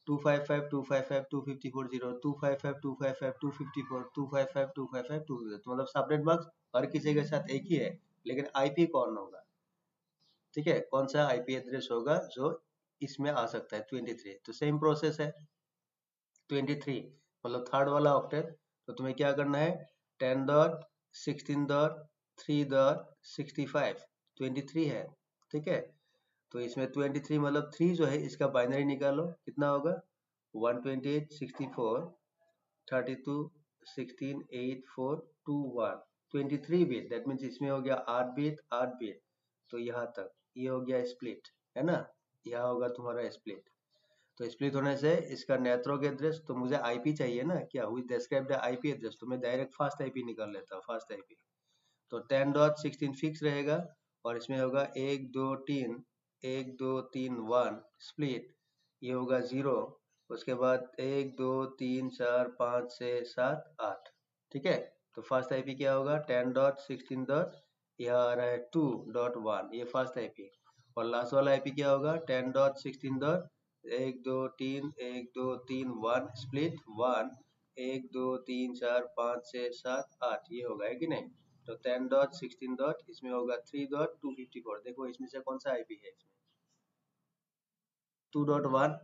255 255 254 0 255 255 254 255 255 255, तो मतलब सबनेट मार्क्स हर किसी के साथ एक ही है, लेकिन आईपी कौन होगा। ठीक है, कौन सा आईपी एड्रेस होगा जो इसमें आ सकता है 23। तो सेम प्रोसेस है 23 मतलब थर्ड वाला ऑक्टेट। तो तुम्हें क्या करना है 10 डॉट 16 डॉट 3 डॉट 65 23 है। ठीक है, तो इसमें 23 मतलब 3 जो है इसका बाइनरी निकालो कितना होगा 128 64 32 16 8 4 2 1 23 बिट। दैट मीन्स इसमें हो गया 8 बिट 8 बिट। तो यहाँ तक ये हो गया स्प्लिट, है ना। यहाँ होगा तुम्हारा स्प्लिट। तो स्प्लिट होने से इसका नेटवर्क एड्रेस, तो मुझे आईपी चाहिए ना, क्या हुई डिस्क्राइब द आईपी एड्रेस, तो मैं डायरेक्ट फास्ट आईपी निकाल लेता हूँ, फास्ट आईपी। तो 10.16 फिक्स रहेगा और इसमें होगा 1 2 3 1 2 3 1 स्प्लिट, ये होगा 0। उसके बाद 1 2 3 4 5 6 7 8। ठीक है, तो फास्ट आईपी क्या होगा 10.16 डॉट, यह आ रहा है 2.1, ये फास्ट आईपी। और लास्ट वाला आईपी क्या होगा 10.16 डॉट 1 2 3 1 2 3 1 स्प्लिट 1 1 2 3 4 5 6 7 8, ये होगा है कि नहीं। तो 10.16 डॉट इसमें होगा 3.254। देखो इसमें से कौन सा आईपी है, इसमें 2.1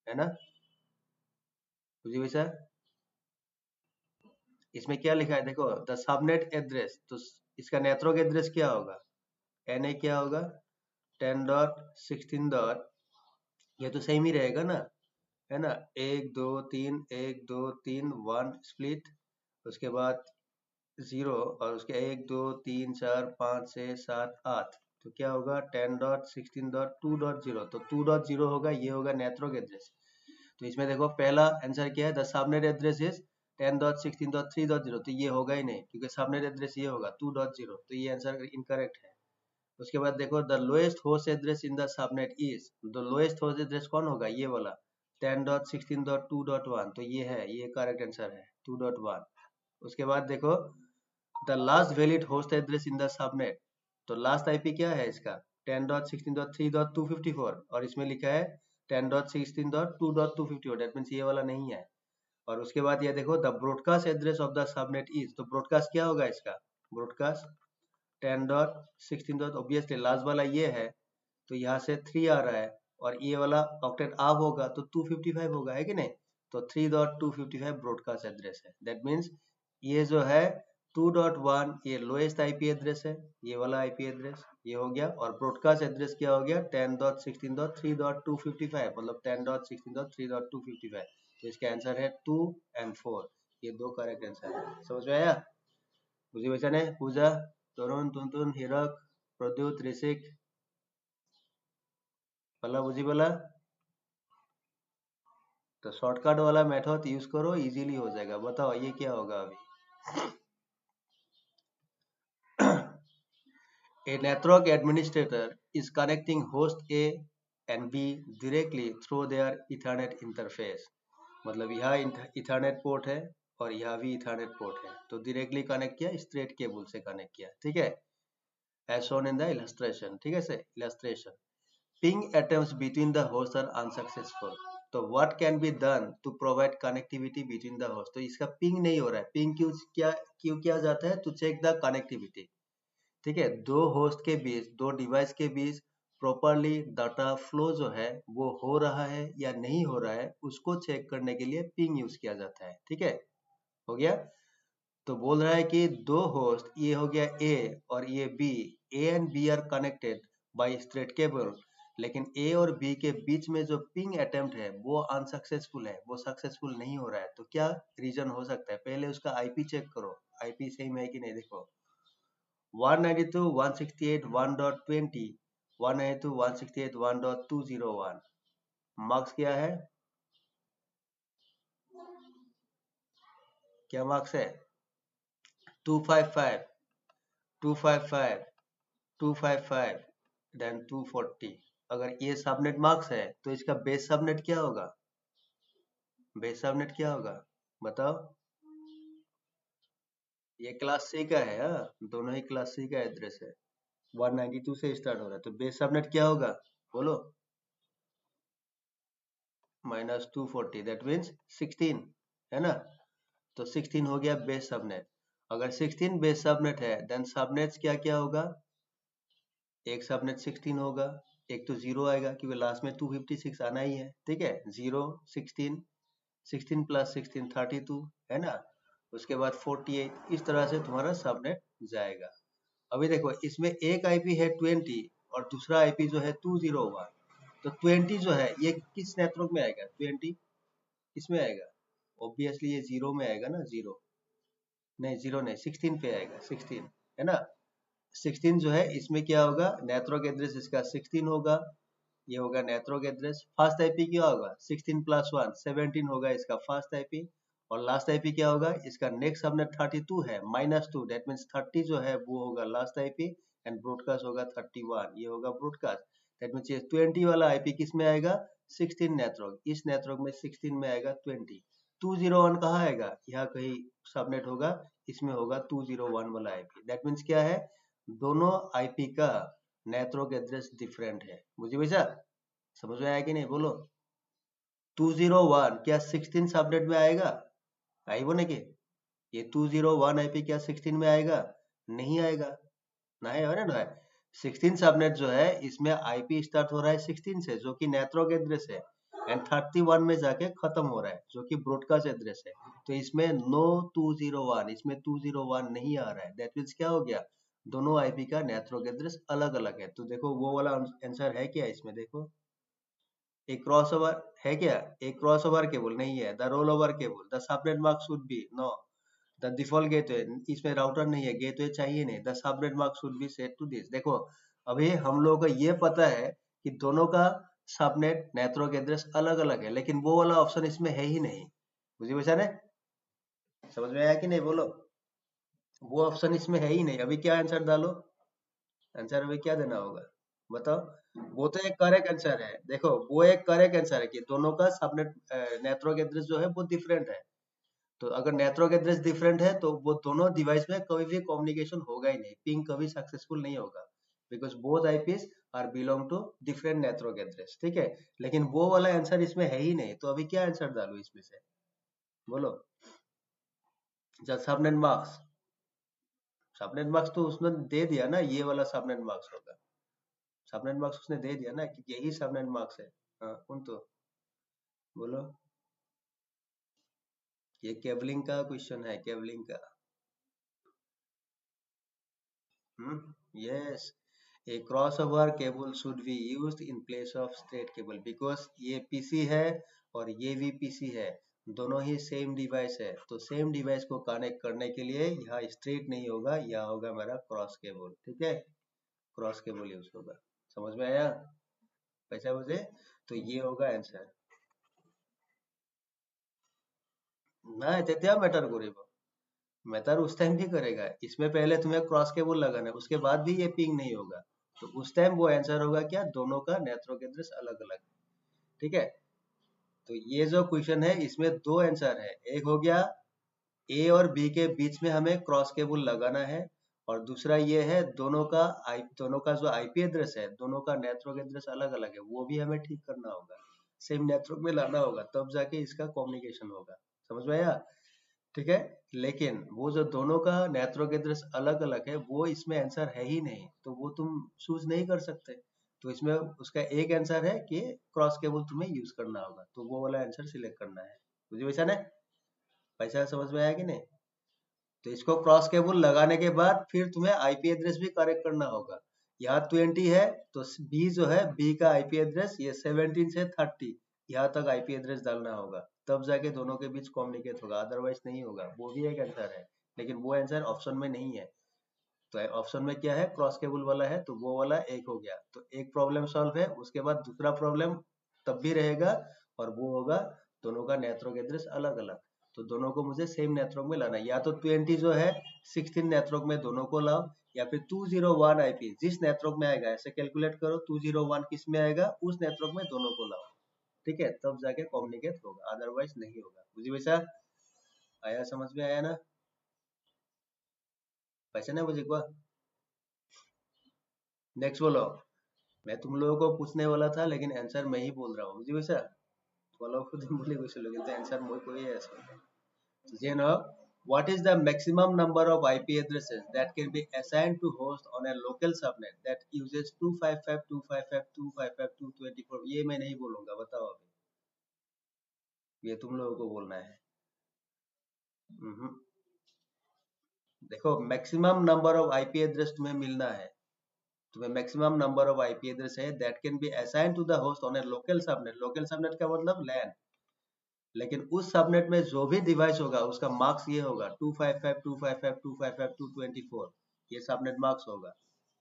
है ना। बुझी वैसा इसमें क्या लिखा है देखो द सबनेट एड्रेस, तो इसका नेटवर्क एड्रेस क्या होगा एनए क्या होगा 10.16 डॉट, ये तो सेम ही रहेगा ना, है ना। 1 2 3 1 2 3 1 स्प्लिट, उसके बाद 0 और उसके 1 2 3 4 5 6 7 8। तो क्या होगा 10.16.2.0, तो 2.0 होगा, ये होगा नेटवर्क एड्रेस। तो इसमें देखो पहला आंसर क्या है द सबनेट एड्रेस इज 10.16.3.0, तो ये होगा ही नहीं क्योंकि सबनेट एड्रेस ये होगा 2.0, तो ये आंसर इनकरेक्ट है। उसके बाद देखो the lowest host address in the subnet is, the lowest host address कौन होगा ये वाला 10.16.2.1, तो ये है, ये करेक्ट आंसर है 2.1। उसके बाद देखो the last valid host address in the subnet, तो लास्ट आईपी क्या है इसका 10.16.3.254 और इसमें लिखा है 10.16.2.254, दैट मीन्स ये वाला नहीं है। और उसके बाद ये देखो the broadcast address of the subnet is, तो ब्रॉडकास्ट क्या होगा इसका ब्रॉडकास्ट 10.16. ऑब्वियसली लास्ट वाला ये है, तो यहाँ से 3 आ रहा है और ये वाला ऑक्टेट ऑफ होगा तो 255 होगा, है कि नहीं। तो 3.255 ब्रॉडकास्ट एड्रेस है। दैट मीन्स ये जो है 2.1 ये लोएस्ट आईपी एड्रेस है, ये वाला आईपी एड्रेस ये हो गया, और ब्रॉडकास्ट एड्रेस क्या हो गया 10.16.3.255 मतलब 10.16.3.255। तो इसका आंसर है 2 एंड 4, ये दो करेक्ट आंसर है। समझ में आया। बुझी वैसा ने पूजा तरुण तुंतुन हिरक प्रद्युत ऋषिक भला बुझी बोला। तो शॉर्टकट वाला मेथड यूज करो, इजीली हो जाएगा। बताओ ये क्या होगा अभी A network administrator is connecting host A and B directly through their Ethernet interface। मतलब यहाँ इथरनेट पोर्ट है और यहाँ भी इथरनेट पोर्ट है, तो डायरेक्टली कनेक्ट किया स्ट्रेट केबल से कनेक्ट किया। ठीक है, as shown in the illustration। ठीक है, से illustration ping attempts between the hosts are unsuccessful। तो what can be done to provide connectivity between the hosts, तो इसका पिंग नहीं हो रहा है। पिंग क्यों किया जाता है to check the connectivity। ठीक है, दो होस्ट के बीच दो डिवाइस के बीच प्रॉपरली डाटा फ्लो जो है वो हो रहा है या नहीं हो रहा है, उसको चेक करने के लिए पिंग यूज किया जाता है। ठीक है, हो गया। तो बोल रहा है कि दो होस्ट, ये हो गया ए और ये B, A and B are connected by straight cable, लेकिन ए और बी के बीच में जो पिंग अटेम्प्ट है वो अनसक्सेसफुल है, वो सक्सेसफुल नहीं हो रहा है। तो क्या रीजन हो सकता है, पहले उसका आईपी चेक करो, आईपी सही में है कि नहीं। देखो 192.168.1.20 192.168.1.201 मार्क्स क्या है, क्या मार्क्स है 255 255 255 देन 240। अगर ये सबनेट मार्क्स है तो इसका बेस सबनेट क्या होगा बेस सबनेट क्या होगा बताओ? ये क्लास सी का है, हाँ दोनों ही क्लास सी का एड्रेस है। 192 से स्टार्ट हो रहा है, तो बेस सबनेट क्या होगा बोलो? -240, दैट मीन्स 16 है ना। तो 16 हो गया बेस सबनेट। अगर 16 बेस सबनेट है देन सबनेट्स क्या क्या होगा? एक सबनेट 16 होगा, एक तो जीरो आएगा क्योंकि लास्ट में 256 आना ही है, ठीक है। 0 16, 16 प्लस 16 32 है ना। उसके बाद 48, इस तरह से तुम्हारा सबनेट जाएगा। अभी देखो इसमें एक आईपी है 20 और दूसरा आईपी जो है 201। तो 20 जो है ये किस नेटवर्क में आएगा? 20 किसमें आएगा? ऑब्वियसली ये जीरो में आएगा ना, जीरो नहीं, जीरो नहीं, 16 पे आएगा, 16 है ना। 16 जो है इसमें क्या होगा? नेटवर्क एड्रेस इसका 16 होगा, ये होगा नेटवर्क एड्रेस। फर्स्ट आईपी क्या होगा? 16 प्लस 1 17 होगा इसका फर्स्ट आईपी। और लास्ट आईपी क्या होगा इसका? नेक्स्ट सबनेट 32 है, -2, दैट मीन्स 30 जो है वो होगा लास्ट आईपी एंड ब्रॉडकास्ट होगा 31, ये होगा ब्रॉडकास्ट। दैट मीन्स ये 20 वाला आईपी किस में आएगा? 16 नेटवर्क, इस नेटवर्क में 16 में आएगा 20। 201 कहाँ आएगा? यहाँ कहीं सबनेट होगा, इसमें होगा 201 वाला आईपी। दैट मीन्स क्या है? दोनों आईपी का नेटवर्क एड्रेस डिफरेंट है। मुझे वैसा समझ में आया कि नहीं बोलो? 201 क्या 16 सबनेट में आएगा? आई बोले कि ये 201 आईपी क्या 16 में आएगा? नहीं आएगा ना, है ना। 16 सबनेट जो है इसमें आईपी स्टार्ट हो रहा है 16 से जो कि नेटवर्क एड्रेस है, एंड 31 में जाके खत्म हो रहा है जो कि ब्रॉडकास्ट एड्रेस है। तो इसमें नो 201, इसमें 201 नहीं आ रहा है। दैट मीन्स क्या हो गया? दोनों आईपी का नेटवर्क एड्रेस अलग अलग है। तो देखो वो वाला आंसर है क्या इसमें? देखो एक क्रॉसओवर है क्या? एक क्रॉसओवर केबल नहीं है। The roll over cable, the subnet mark should be no. The default gateway, इसमें राउटर नहीं है, गेटवे चाहिए नहीं। The subnet mark should be set to this. देखो अभी हम लोगों को ये पता है कि दोनों का सबनेट नेटवर्क एड्रेस अलग अलग है, लेकिन वो वाला ऑप्शन इसमें है ही नहीं। मुझे वैसा ने समझ में आया कि नहीं बोलो? वो ऑप्शन इसमें है ही नहीं। अभी क्या आंसर डालो? आंसर अभी क्या देना होगा बताओ? वो तो एक करेक्ट आंसर है। देखो वो एक करेक्ट आंसर है कि दोनों का सबनेट नेटवर्क एड्रेस जो है वो डिफरेंट है। तो अगर नेटवर्क एड्रेस डिफरेंट है तो वो दोनों डिवाइस में कभी भी कम्युनिकेशन होगा ही नहीं, पिंग कभी सक्सेसफुल नहीं होगा, because both IPs are belong to different network address, ठीक है। लेकिन वो वाला आंसर इसमें है ही नहीं, तो अभी क्या आंसर डालू इसमें से बोलो? जब सबनेट मार्क्स, सबनेट मार्क्स तो उसने दे दिया ना, ये वाला सबनेट मार्क्स होगा। सबनेट मार्क्स उसने दे दिया ना कि यही सबनेट मार्क्स है। हाँ कौन तो बोलो? ये केबलिंग का क्वेश्चन है, केबलिंग का। Yes, a crossover cable should be used in place of straight cable because ये पीसी है और ये भी पीसी है, दोनों ही सेम डिवाइस है। तो सेम डिवाइस को कनेक्ट करने के लिए यहाँ स्ट्रेट नहीं होगा, यहाँ होगा हमारा क्रॉस केबल, ठीक है। क्रॉस केबल यूज होगा। समझ में आया पैसा मुझे? तो ये होगा आंसर ना। क्या मैटर करेगा? मैटर उस टाइम भी करेगा, इसमें पहले तुम्हें क्रॉस केबल लगाना है, उसके बाद भी ये पिंग नहीं होगा। तो उस टाइम वो आंसर होगा क्या? दोनों का नेटवर्क एड्रेस अलग अलग, ठीक है। तो ये जो क्वेश्चन है इसमें दो आंसर है। एक हो गया ए और बी के बीच में हमें क्रॉस केबल लगाना है, और दूसरा ये है दोनों का जो आईपी एड्रेस है, दोनों का नेटवर्क एड्रेस अलग अलग है, वो भी हमें ठीक करना होगा, सेम नेटवर्क में लाना होगा, तब जाके इसका कम्युनिकेशन होगा। समझ में आया? ठीक है। लेकिन वो जो दोनों का नेटवर्क एड्रेस अलग अलग है वो इसमें आंसर है ही नहीं, तो वो तुम चूज नहीं कर सकते। तो इसमें उसका एक आंसर है कि क्रॉस केबल तुम्हें यूज करना होगा, तो वो वाला आंसर सिलेक्ट करना है। मुझे वैसा ना पैसा समझ में आया कि नहीं? तो इसको क्रॉस केबल लगाने के बाद फिर तुम्हें आईपी एड्रेस भी करेक्ट करना होगा। यहाँ 20 है तो बी जो है, बी का आईपी एड्रेस ये 17 से 30 यहाँ तक आईपी एड्रेस डालना होगा, तब जाके दोनों के बीच कम्युनिकेट होगा, अदरवाइज नहीं होगा। वो भी एक आंसर है, लेकिन वो आंसर ऑप्शन में नहीं है। तो ऑप्शन में क्या है? क्रॉस केबल वाला है, तो वो वाला एक हो गया। तो एक प्रॉब्लम सॉल्व है। उसके बाद दूसरा प्रॉब्लम तब भी रहेगा, और वो होगा दोनों का नेटवर्क एड्रेस अलग अलग। तो दोनों को मुझे सेम नेटवर्क में लाना है, या तो 20 जो है 16 नेटवर्क में दोनों को लाओ, या फिर 201 आईपी जिस नेटवर्क में आएगा ऐसे कैलकुलेट करो, 201 किस में आएगा उस नेटवर्क में दोनों को लाओ। ठीक है, तब जाके कम्युनिकेट होगा, अदरवाइज नहीं होगा। बुझी पैसा? आया, समझ में आया ना? पैसा ना बुझी को? नेक्स्ट बोलो। मैं तुम लोगों को पूछने वाला था लेकिन आंसर मैं ही बोल रहा हूँ। बुझी पैसा? बोलो खुद बोले कुछ लोग, কিন্তু आंसर মই कोई है इसमें। तो ये ना, what is the maximum number of IP addresses that can be assigned to host on a local subnet that uses 255.255.255.224? ये मैं नहीं बोलूंगा, बताओ अभी, ये तुम लोगों को बोलना है। देखो, maximum number of IP address तुम्हें मिलना है, तुम्हें maximum number of IP address है that can be assign to the host on a local subnet. Local subnet का मतलब लैन, लेकिन उस सबनेट में जो भी डिवाइस होगा उसका मार्क्स ये होगा 255.255.255.224, ये सबनेट मार्क्स होगा।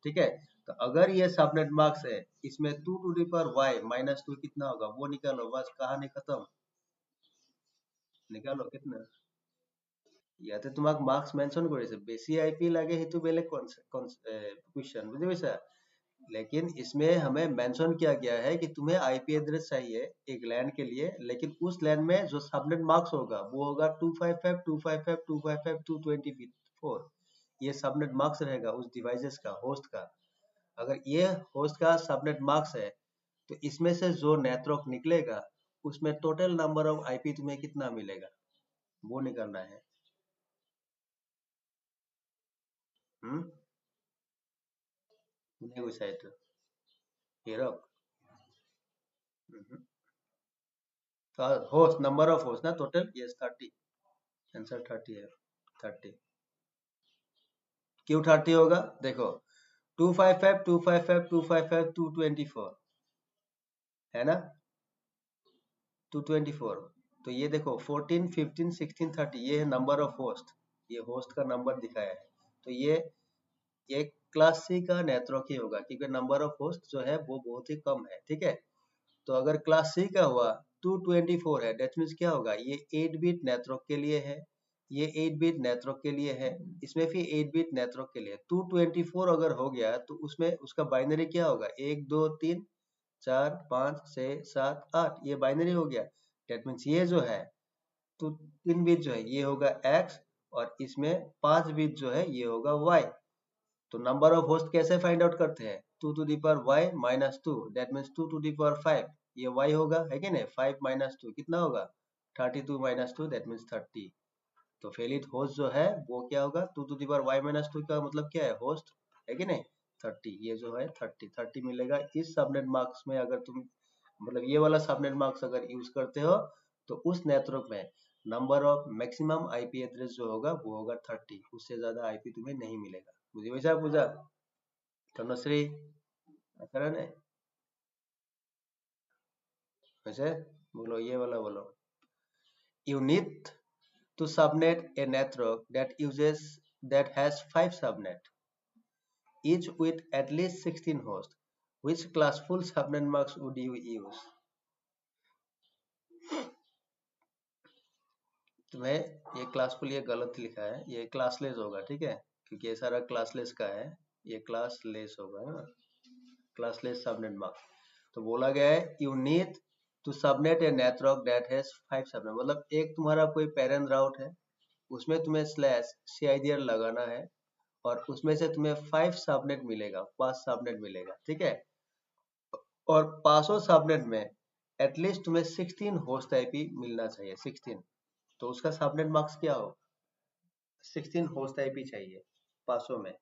ठीक है, तो अगर ये सबनेट मार्क्स है, इसमें 2 to the power y minus 2 कितना होगा वो निकालो, बस कहानी खत्म। निकालो कितना। ইয়াতে তোমাক মার্কস মেনশন করেছে, বেশি आईपी लगे ही तो बेलेग क्वेश्चन, बुझे वैसा। लेकिन इसमें हमें मेंशन किया गया है कि तुम्हें आईपी एड्रेस चाहिए एक लैन के लिए, लेकिन उस लैन में जो सबनेट मार्क्स होगा वो होगा 255.255.255.224। ये सबनेट मार्क्स रहेगा उस डिवाइसेस का, होस्ट का। अगर ये होस्ट का सबनेट मार्क्स है तो इसमें से जो नेटवर्क निकलेगा उसमें टोटल नंबर ऑफ आईपी तुम्हें कितना मिलेगा वो निकालना है। Hmm, negotiate hero. Host, number of host ना टोटल, यस 30। आंसर 30 है, 30। क्यों 30 होगा? देखो, 255 255 255 224 है ना, 224। तो ये देखो 14 15 16 30, ये है नंबर ऑफ होस्ट, ये होस्ट का नंबर दिखाया है। तो ये क्लास सी का नेटवर्क ही होगा, क्योंकि नंबर ऑफ होस्ट जो है वो बहुत ही कम है। ठीक है, तो अगर क्लास सी का हुआ 224 है, डेट मीन्स क्या होगा, ये 8 बिट नेटवर्क के लिए है, ये 8 बिट नेटवर्क के लिए है, इसमें भी 8 बिट नेटवर्क के लिए। 224 अगर हो गया तो उसमें उसका बाइनरी क्या होगा, 1 2 3 4 5 6 7 8, ये बाइनरी हो गया। डेट मीन्स ये जो है तो 3 बिट जो है ये होगा x, और इसमें 5 बिट जो है ये होगा y। तो नंबर ऑफ होस्ट कैसे फाइंड आउट करते हैं, 2 to the power y minus 2, that means 2 to the power 5, ये y होगा, है कि नहीं। 5 माइनस 2 कितना होगा, 32 माइनस 2 दैट मीन्स 30। तो फेलिट होस्ट जो है वो क्या होगा, 2 to the power y minus 2 का मतलब क्या है, होस्ट, है कि नहीं। 30, ये जो है 30 मिलेगा इस सबनेट मार्क्स में। अगर तुम मतलब ये वाला सबनेट मार्क्स अगर यूज करते हो तो उस नेटवर्क में number of maximum IP address जो होगा वो होगा 30, उससे ज्यादा आईपी तुम्हें नहीं मिलेगा। बुझे वैसा पूजा तनुश्री करण है वैसे। बोलो ये वाला बोलो। You need to subnet a network that has 5 subnet, each with at least 16 hosts. Which classful subnet marks would you use? तुम्हें ये क्लासफुल ये गलत लिखा है, ये क्लासलेस होगा, ठीक है, क्योंकि ये सारा क्लासलेस का है, ये क्लासलेस होगा, है ना, क्लासलेस सबनेट मार्क्स। तो बोला गया है you need to subnet a network that has 5 subnet, मतलब एक तुम्हारा कोई पेरेंट राउट है, उसमें तुम्हें स्लैश CIDR लगाना है, और उसमें से तुम्हें 5 सबनेट मिलेगा, 5 सबनेट मिलेगा, ठीक है। और 500 सबनेट में एटलीस्ट तुम्हें 16 होस्ट आईपी मिलना चाहिए, 16। तो उसका सबनेट मार्क्स क्या हो, 16 होस्ट आईपी चाहिए 500 में,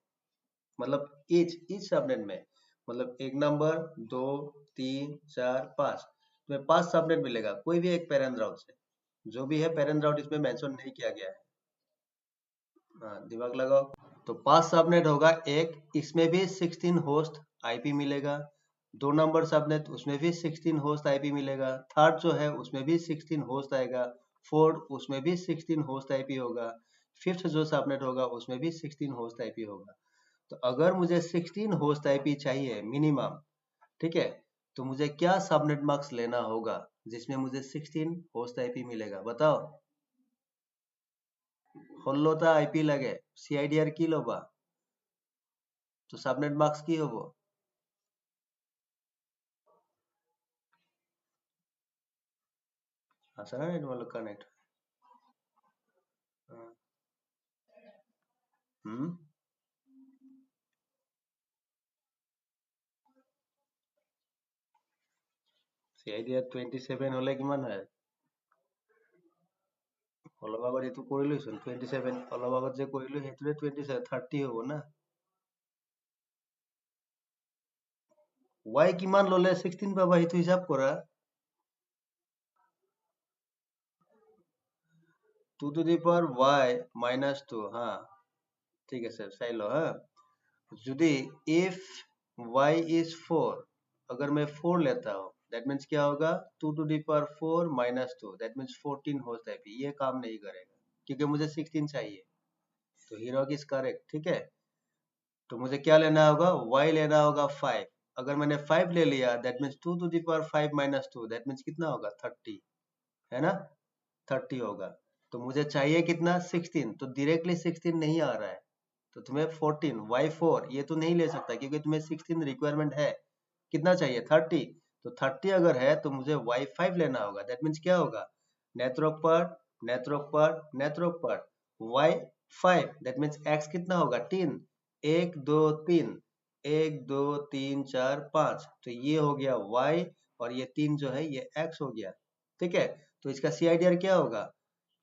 मतलब ईच सबनेट में, मतलब एक नंबर 2 3 4 5, तुम्हें 5 सबनेट मिलेगा, कोई भी एक पेरेंट राउट से, जो भी है पेरेंट राउट इसमें मेंशन नहीं किया गया है। हाँ, दिमाग लगाओ। तो 5 सबनेट होगा एक, इसमें भी 16 होस्ट आईपी मिलेगा। 2 नंबर सबनेट, उसमें भी 16 होस्ट आईपी मिलेगा। थर्ड जो है उसमें भी 16 होस्ट आएगा। फोर्थ उसमें भी 16 होस्ट आईपी होगा। फिफ्थ जो सबनेट होगा उसमें भी 16 होस्ट आईपी होगा। तो अगर मुझे 16 होस्ट आईपी चाहिए मिनिमम, ठीक है, तो मुझे क्या सबनेट मार्क्स लेना होगा जिसमें मुझे 16 होस्ट आईपी मिलेगा, बताओ। ষোলোটা আইপি লাগে, CIDR কি লবা, তো সাবনেট মার্কস কি হবো? आसान है नेटवर्क कनेक्ट। हम्म CIDR 27 হলে কিমান হয়? অলপ আগত এইটো কৰিলোচোন 27, অলপ আগত যে কৰিলো সেইটোৰে 27 30 হ'ব না। y কিমান ললে 16 পাবা, সেইটো হিসাব কৰা। 2 to the power y minus 2, হা ঠিক আছে চাই লো হা। যদি if y is 4, अगर मैं 4 लेता हूँ that means क्या होगा 2 to the power 4 minus 2 that means 14 होता है। ये काम नहीं करेगा क्योंकि मुझे 16 चाहिए। तो हीरोग इज करेक्ट, ठीक है। तो मुझे क्या लेना होगा, y लेना होगा 5। अगर मैंने 5 ले लिया that means 2 to the power 5 minus 2 that means कितना होगा 30, है ना। 30 होगा। तो मुझे चाहिए कितना 16, तो डायरेक्टली 16 नहीं आ रहा है। तो तुम्हें 14 y4 ये तो नहीं ले सकता क्योंकि तुम्हें 16 रिक्वायरमेंट है। कितना चाहिए 30। तो 30 अगर है तो मुझे y5 लेना होगा। दैट मीन्स क्या होगा, नेत्रक पर नेत्रक पर नेत्रक पर y5 दैट मीन्स x कितना होगा 3, 1 2 3, 1 2 3 4 5। तो ये हो गया y और ये 3 जो है ये x हो गया, ठीक है। तो इसका CIDR क्या होगा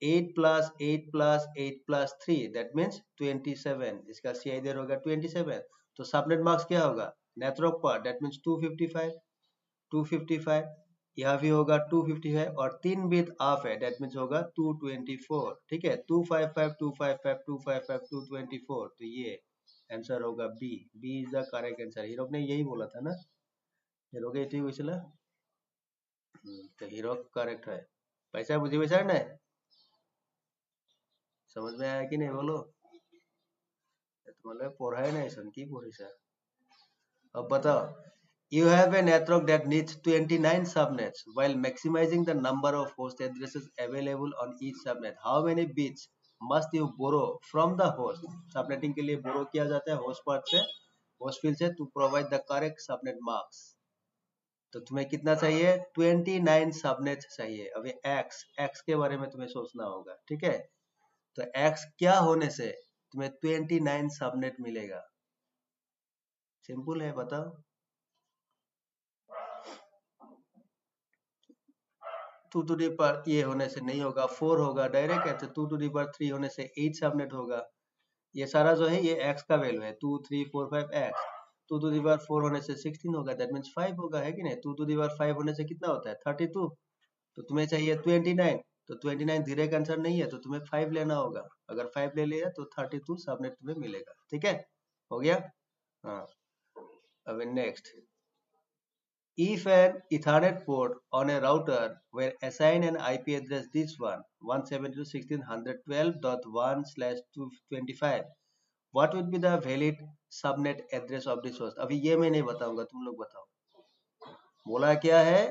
8 plus 8 plus 8 plus 3 that means 27। इसका CIDR होगा 27। तो सबनेट मार्क्स क्या होगा नेत्रक पर दैट मीन्स 255, 255। यहाँ भी होगा 255 और 3 बिट ऑफ है दैट मीन्स होगा 224, ठीक है। 255 255 255 224। तो ये आंसर होगा B. B is the correct answer. हीरोक ने यही बोला था ना, हीरोक एटी কৈছিল। तो हीरोक करेक्ट है। पैसा बुझी पैसा ना, समझ में आया कि नहीं बोलो। तुम्हारे पढ़ाई नहीं सन की पढ़िसा। अब बताओ, you have a network that needs 29 subnets while maximizing the number of host addresses available on each subnet. How many bits must you borrow from the host? Subnetting के लिए borrow किया जाता है host part से, host field से, to provide the correct subnet marks. तो तुम्हें कितना चाहिए 29 सबनेट चाहिए। अभी x के बारे में तुम्हें सोचना होगा, ठीक है। तो x क्या होने से तुम्हें 29 सबनेट मिलेगा, सिंपल है बताओ। 2 to the power ये होने से नहीं होगा, 4 होगा डायरेक्ट है। तो 2 to the power 3 होने से 8 सबनेट होगा। ये सारा जो है ये x का वैल्यू है 2 3 4 5 x। 2 to the power 4 होने से 16 होगा दैट मीन्स 5 होगा, है कि नहीं। 2 to the power 5 होने से कितना होता है 32। तो तुम्हें चाहिए 29। तो 29 डायरेक्ट आंसर नहीं है तो तुम्हें 5 लेना होगा। अगर 5 ले लिया तो 32 सबनेट तुम्हें मिलेगा, ठीक है। हो गया। हाँ अब next, if an Ethernet port on a router were assigned an IP address this one 172.1612.1/225, what would be the valid subnet address of this host? अभी ये मैं नहीं बताऊंगा, तुम लोग बताओ। बोला क्या है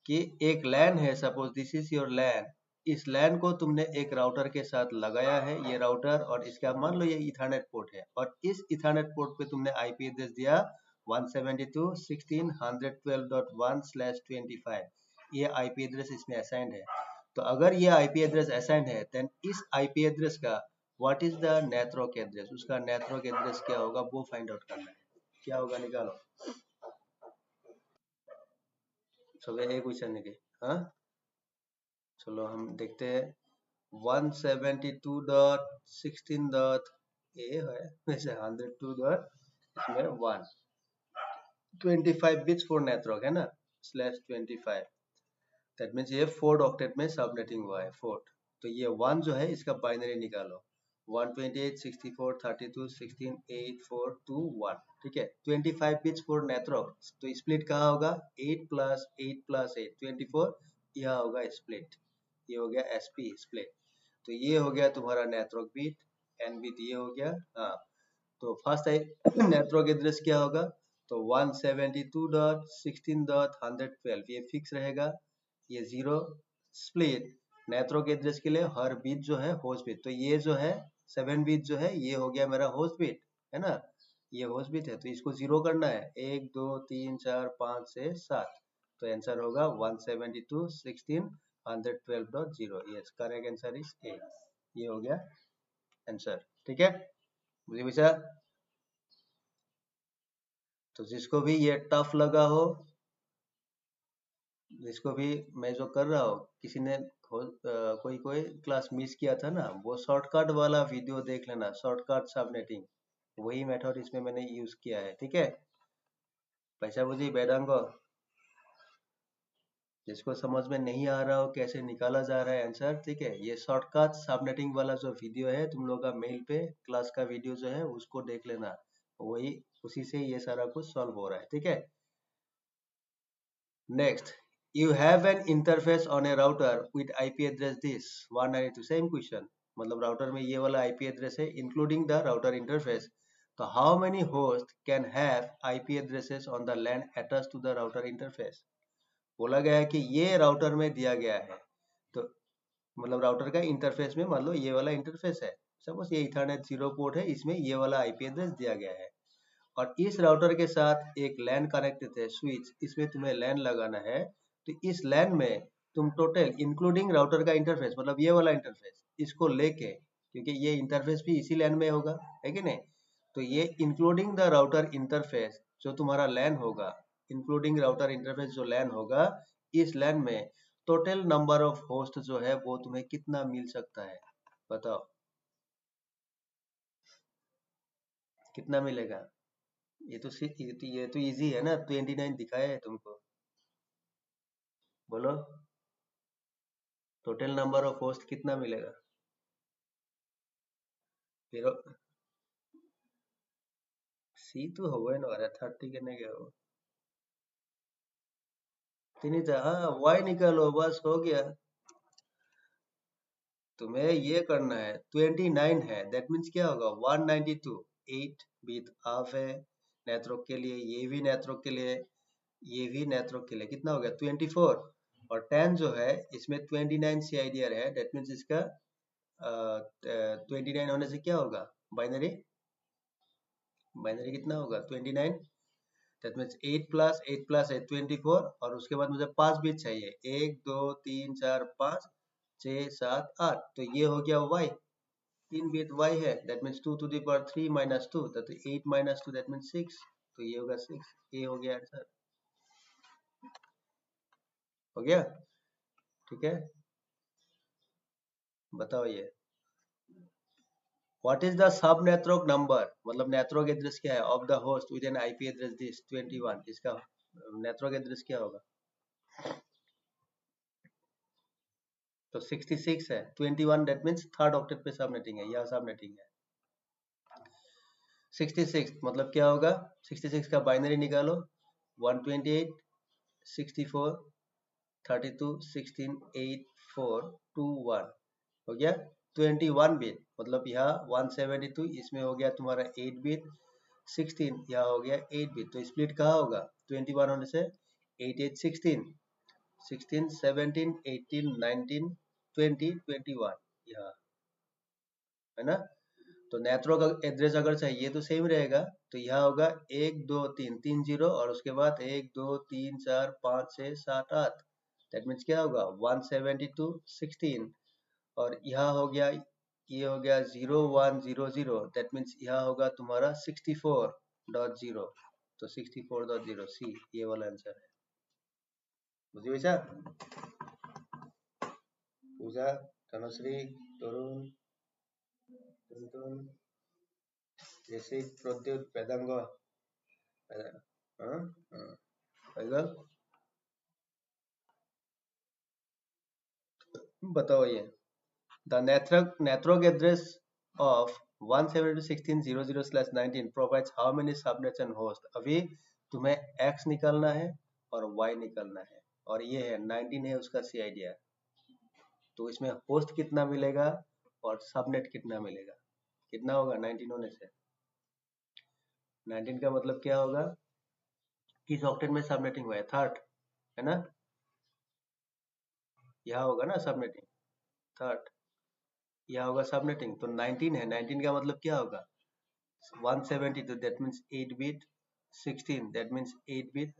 कि एक लैन है, सपोज दिस इज योर लैन। इस लैन को तुमने एक राउटर के साथ लगाया है, ये राउटर और इसका मान लो ये इथरनेट पोर्ट है और इस इथरनेट पोर्ट पे तुमने आईपी एड्रेस दिया 172.1612.1/25। ये आईपी एड्रेस इसमें असाइंड है। तो अगर ये आईपी एड्रेस असाइंड है देन इस आईपी एड्रेस का what is the network address, उसका नेटवर्क एड्रेस क्या होगा वो फाइंड आउट करना है। क्या होगा निकालो। सब एक क्वेश्चन निकले। हाँ चलो हम देखते हैं 172.16 डॉट ए है वैसे 102 डॉट इसमें 125 बिट्स फॉर नेटवर्क है ना /25। दैट मीन्स ये 4 ऑक्टेट में सबनेटिंग हुआ है 4। तो ये 1 जो है इसका बाइनरी निकालो 128 64 32 16 8 4 2 1, ठीक है। 25 बिट्स फॉर नेटवर्क। तो स्प्लिट कहाँ होगा 8 + 8 + 8 24। यह होगा स्प्लिट, ये हो गया एसपी स्प्लिट। तो ये हो गया तुम्हारा नेटवर्क बिट, एन बिट ये हो गया। हाँ तो फर्स्ट नेटवर्क एड्रेस क्या होगा तो 172.16.112 ये फिक्स रहेगा। ये 0 स्प्लिट नेटवर्क एड्रेस के लिए हर बिट जो है होस्ट बिट। तो ये जो है 7 बिट जो है ये हो गया मेरा होस्ट बिट, है ना। ये होस्ट बिट है तो इसको 0 करना है 1 2 3 4 5 6 7। तो आंसर होगा 172.16 112.0। Yes, correct answer is a. ये हो गया आंसर। ठीक है, बुझे बच्चा? तो जिसको भी ये टफ लगा हो, जिसको भी मैं जो कर रहा हूँ, किसी ने कोई कोई क्लास मिस किया था ना, वो शॉर्टकट वाला वीडियो देख लेना, शॉर्टकट सबनेटिंग, वही मेथड इसमें मैंने यूज किया है। ठीक है, पैसा बुझी वेदांगो? जिसको समझ में नहीं आ रहा हो कैसे निकाला जा रहा है आंसर, ठीक है, ये शॉर्टकट सबनेटिंग वाला जो वीडियो है तुम लोग का मेल पे, क्लास का वीडियो जो है उसको देख लेना, वही उसी से ये सारा कुछ सॉल्व हो रहा है। ठीक है, next, you have an interface on a router with IP address this 192, same question, मतलब राउटर में ये वाला IP एड्रेस है इंक्लूडिंग द राउटर इंटरफेस, तो how many host can have IP addresses on the LAN attached to the router interface. बोला गया है कि ये राउटर में दिया गया है, तो मतलब राउटर का इंटरफेस में मान लो ये वाला इंटरफेस है, सपोज ये इथरनेट 0 पोर्ट है, इसमें ये वाला IP एड्रेस दिया गया है, और इस राउटर के साथ एक लैन कनेक्टेड है, स्विच, इसमें तुम्हें लैन लगाना है, तो इस लैन में तुम टोटल इंक्लूडिंग राउटर का इंटरफेस, मतलब ये वाला इंटरफेस, इसको लेके, क्योंकि ये इंटरफेस भी इसी लैन में होगा, है कि नहीं, तो ये इंक्लूडिंग द राउटर इंटरफेस जो तुम्हारा लैन होगा, इंक्लूडिंग राउटर इंटरफेस जो लैन होगा, इस लैन में टोटल नंबर ऑफ होस्ट जो है वो तुम्हें कितना मिल सकता है, बताओ कितना मिलेगा। ये तो इजी है ना, 29 दिखाया है तुमको, बोलो टोटल नंबर ऑफ होस्ट कितना मिलेगा। फिर सी तो होगा ना, अरे 30 के नहीं गया वो, तीन था, हाँ वाई निकालो बस हो गया। तुम्हें ये करना है, 29 है, दैट मीन्स क्या होगा 192, 8 बिट हाफ है नेटवर्क के लिए, ये भी नेटवर्क के लिए, ये भी नेटवर्क के लिए, कितना हो गया 24, और 10 जो है इसमें 29 CIDR है, दैट मीन्स इसका 29 होने से क्या होगा, बाइनरी, बाइनरी कितना होगा 29, दैट मीन्स 8 प्लस 8 24, और उसके बाद मुझे 5 बिट चाहिए, 1 2 3 4 5 6 7 8, तो ये हो गया y, 3 बिट y है, that means 2 to the power 3 minus 2, तो 8 माइनस 2 दैट मीन्स 6, तो ये होगा 6, ये हो गया आंसर, हो गया। ठीक है, बताओ ये what is the sub network number, मतलब नेटवर्क एड्रेस क्या है of the host with an IP address this 21, इसका नेटवर्क एड्रेस क्या होगा, तो 66 है, 21 दैट मीन्स थर्ड ऑक्टेट पे सबनेटिंग है, यह सबनेटिंग है। 66 मतलब क्या होगा, 66 का बाइनरी निकालो, 128 64 32 16 8 4 2 1, हो गया 21 बिट, मतलब यहाँ 172, इसमें हो गया तुम्हारा 8 बिट, 16 यहाँ हो गया 8 बिट, तो स्प्लिट कहाँ होगा 21 होने से 8 8 16, 16 17 18 19 20 21, यहाँ है ना, तो नेटवर्क एड्रेस अगर चाहिए तो सेम रहेगा, तो यहाँ होगा 1 2 3 3 0, और उसके बाद 1 2 3 4 5 6 7 8, दैट मीन्स क्या होगा 172 16, और यहाँ हो गया, ये हो गया 0 1 0 0, दैट मीन्स यहाँ होगा तुम्हारा 64.0, तो 64.0 सी, ये वाला आंसर है। बुझी वैसा, पूजा, तनुश्री, तरुण, टुनटुन, जैसे प्रद्युत, वेदांग, हाँ हाँ, बताओ ये, the network address of 172.16.0.0/19 provides how many subnets and host, अभी तुम्हें x निकालना है और y निकालना है, और ये है 19 है उसका CIDR, तो इसमें होस्ट कितना मिलेगा और सबनेट कितना मिलेगा, कितना होगा 19 होने से, 19 का मतलब क्या होगा, किस ऑक्टेट में सबनेटिंग हुआ है, थर्ड, है ना, यहाँ होगा ना सबनेटिंग, थर्ड, यहाँ होगा सबनेटिंग, तो 19 है, 19 का मतलब क्या होगा 172, that means 8 bit, 16 that means 8 bit,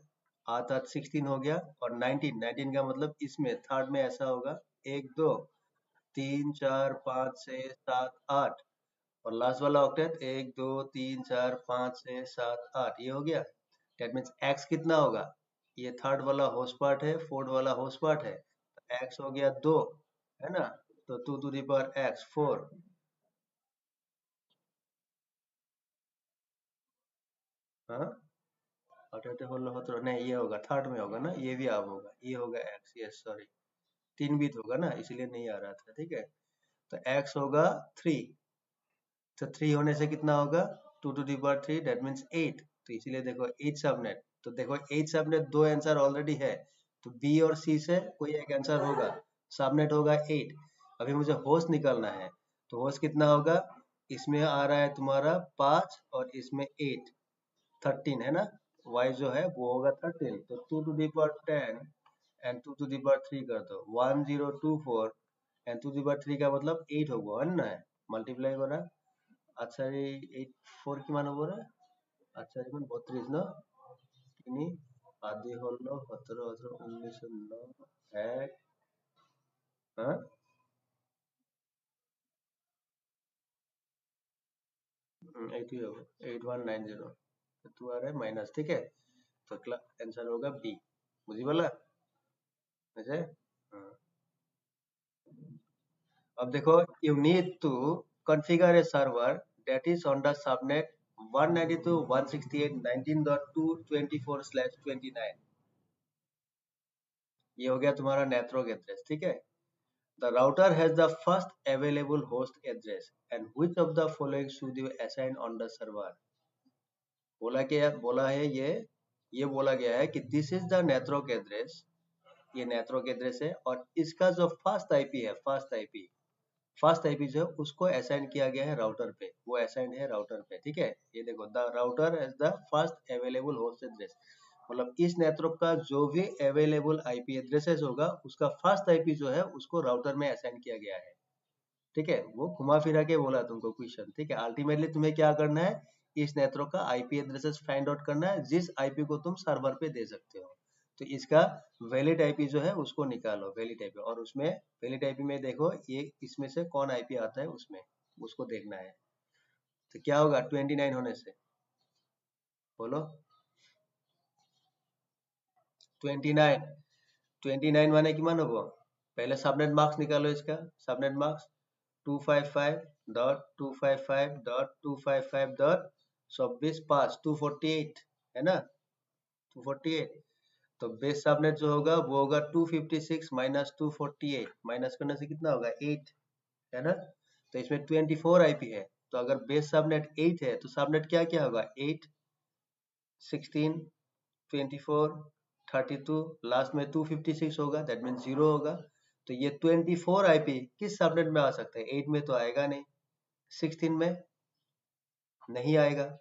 आठ आठ 16 हो गया, और 19 19 का मतलब इसमें थर्ड में ऐसा होगा, एक दो तीन चार पाँच छः सात आठ, और लास्ट वाला ऑक्टेट एक दो तीन चार पाँच छः सात आठ, ये हो गया। डेट मीन्स एक्स कितना होगा, ये थर्ड वाला होस्ट पार्ट है, फोर्थ वाला होस्ट पार्ट है, एक्स हो गया दो, है ना। तो 2 to the power एक्स 4। हाँ, अठहत्तर होलो सत्रह नहीं, ये होगा थर्ड में होगा ना, ये भी आप होगा, ये होगा एक्स, यस सॉरी, तीन बीत होगा ना, इसलिए नहीं आ रहा था, ठीक है। तो एक्स होगा 3, तो 3 होने से कितना होगा, 2 to the power 3, that means 8। तो इसीलिए देखो 8 सबनेट, तो देखो 8 सबनेट दो आंसर ऑलरेडी है, तो बी और सी से कोई एक आंसर होगा, सबनेट होगा 8। अभी मुझे होस्ट निकालना है, तो होस्ट कितना होगा, इसमें आ रहा है तुम्हारा 5 और इसमें 8, 13 है ना, y जो है वो होगा 13, तो 2 to the power 10 and 2 to the power 3 कर दो, 1024, एंड 2 to the power 3 का मतलब 8 होगा, है ना, मल्टीप्लाई करा। আচ্ছা এই 8 কি মান হবো রে, আচ্ছা এখন 32 না, তিনি আদি হলো 17 18 19 এক, হ্যাঁ 80 होगा 8190, तो तू आ रहा है माइनस, ठीक है। तो आंसर होगा बी, बुझी वाला वैसे। हाँ। अब देखो, you need to configure a server that is on the subnet 192.168.19.224/29। ये हो गया तुम्हारा नेटवर्क एड्रेस, ठीक है। The router has the first available host address, and which of the following should you assign on the server? बोला क्या, बोला है ये बोला गया है कि this is the network address, ये नेटवर्क एड्रेस है, और इसका जो फर्स्ट आईपी है, फर्स्ट आईपी जो है उसको असाइन किया गया है राउटर पे, वो असाइन है राउटर पे, ठीक है। ये देखो, the router as the first available host address, मतलब इस नेटवर्क का जो भी अवेलेबल आईपी एड्रेसेस होगा उसका फर्स्ट आईपी जो है उसको राउटर में असाइन किया गया है, ठीक है। वो घुमा फिरा के बोला तुमको क्वेश्चन, ठीक है। अल्टीमेटली तुम्हें क्या करना है, इस नेटवर्क का आईपी एड्रेसेस फाइंड आउट करना है, जिस आईपी को तुम सर्वर पे दे सकते हो। तो इसका वैलिड आईपी जो है उसको निकालो, वैलिड आईपी, और उसमें वैलिड आईपी में देखो ये इसमें से कौन आईपी आता है उसमें, उसको देखना है। तो क्या होगा 29 होने से, बोलो 29, 29 माने कि मान होगा, पहले सबनेट मार्क्स निकालो इसका, सबनेट मार्क्स 255.255.255.26 248, है ना, 248। तो बेस सबनेट जो होगा वो होगा 256 माइनस 248, माइनस करने से कितना होगा 8, है ना। तो इसमें 24 आईपी है, तो अगर बेस सबनेट 8 है तो सबनेट क्या क्या होगा, 8 16 24 32, लास्ट में 256 होगा, दैट मीन 0 होगा। तो ये 24 आईपी किस सबनेट में आ सकते हैं, 8 में तो आएगा नहीं, 16 में नहीं आएगा,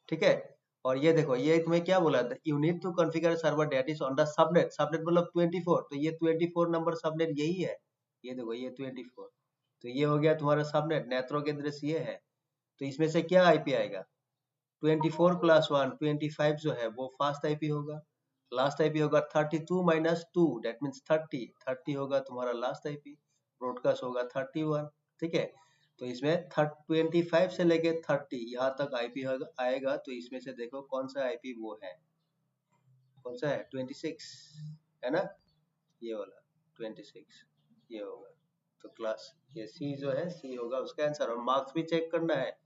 ठीक है। और ये देखो, ये तुम्हें क्या बोला था, you need to configure server that is on the subnet, subnet मतलब 24, तो ये 24 नंबर सबनेट यही है, ये देखो ये 24, तो ये हो गया तुम्हारा सबनेट, नेटवर्क एड्रेस ये है। तो इसमें से क्या आईपी आएगा, 24 प्लस 1 25 जो है वो फास्ट आईपी होगा, लास्ट आईपी होगा 32 माइनस 2, दैट मीन्स 30, 30 होगा तुम्हारा लास्ट आईपी, ब्रॉडकास्ट होगा 31, ठीक है। तो इसमें 25 से लेके 30 यहाँ तक आईपी आएगा, तो इसमें से देखो कौन सा आईपी वो है, कौन सा है 26, है ना, ये वाला 26, ये होगा। तो क्लास ये सी जो है, सी होगा उसका आंसर, और मार्क्स भी चेक करना है,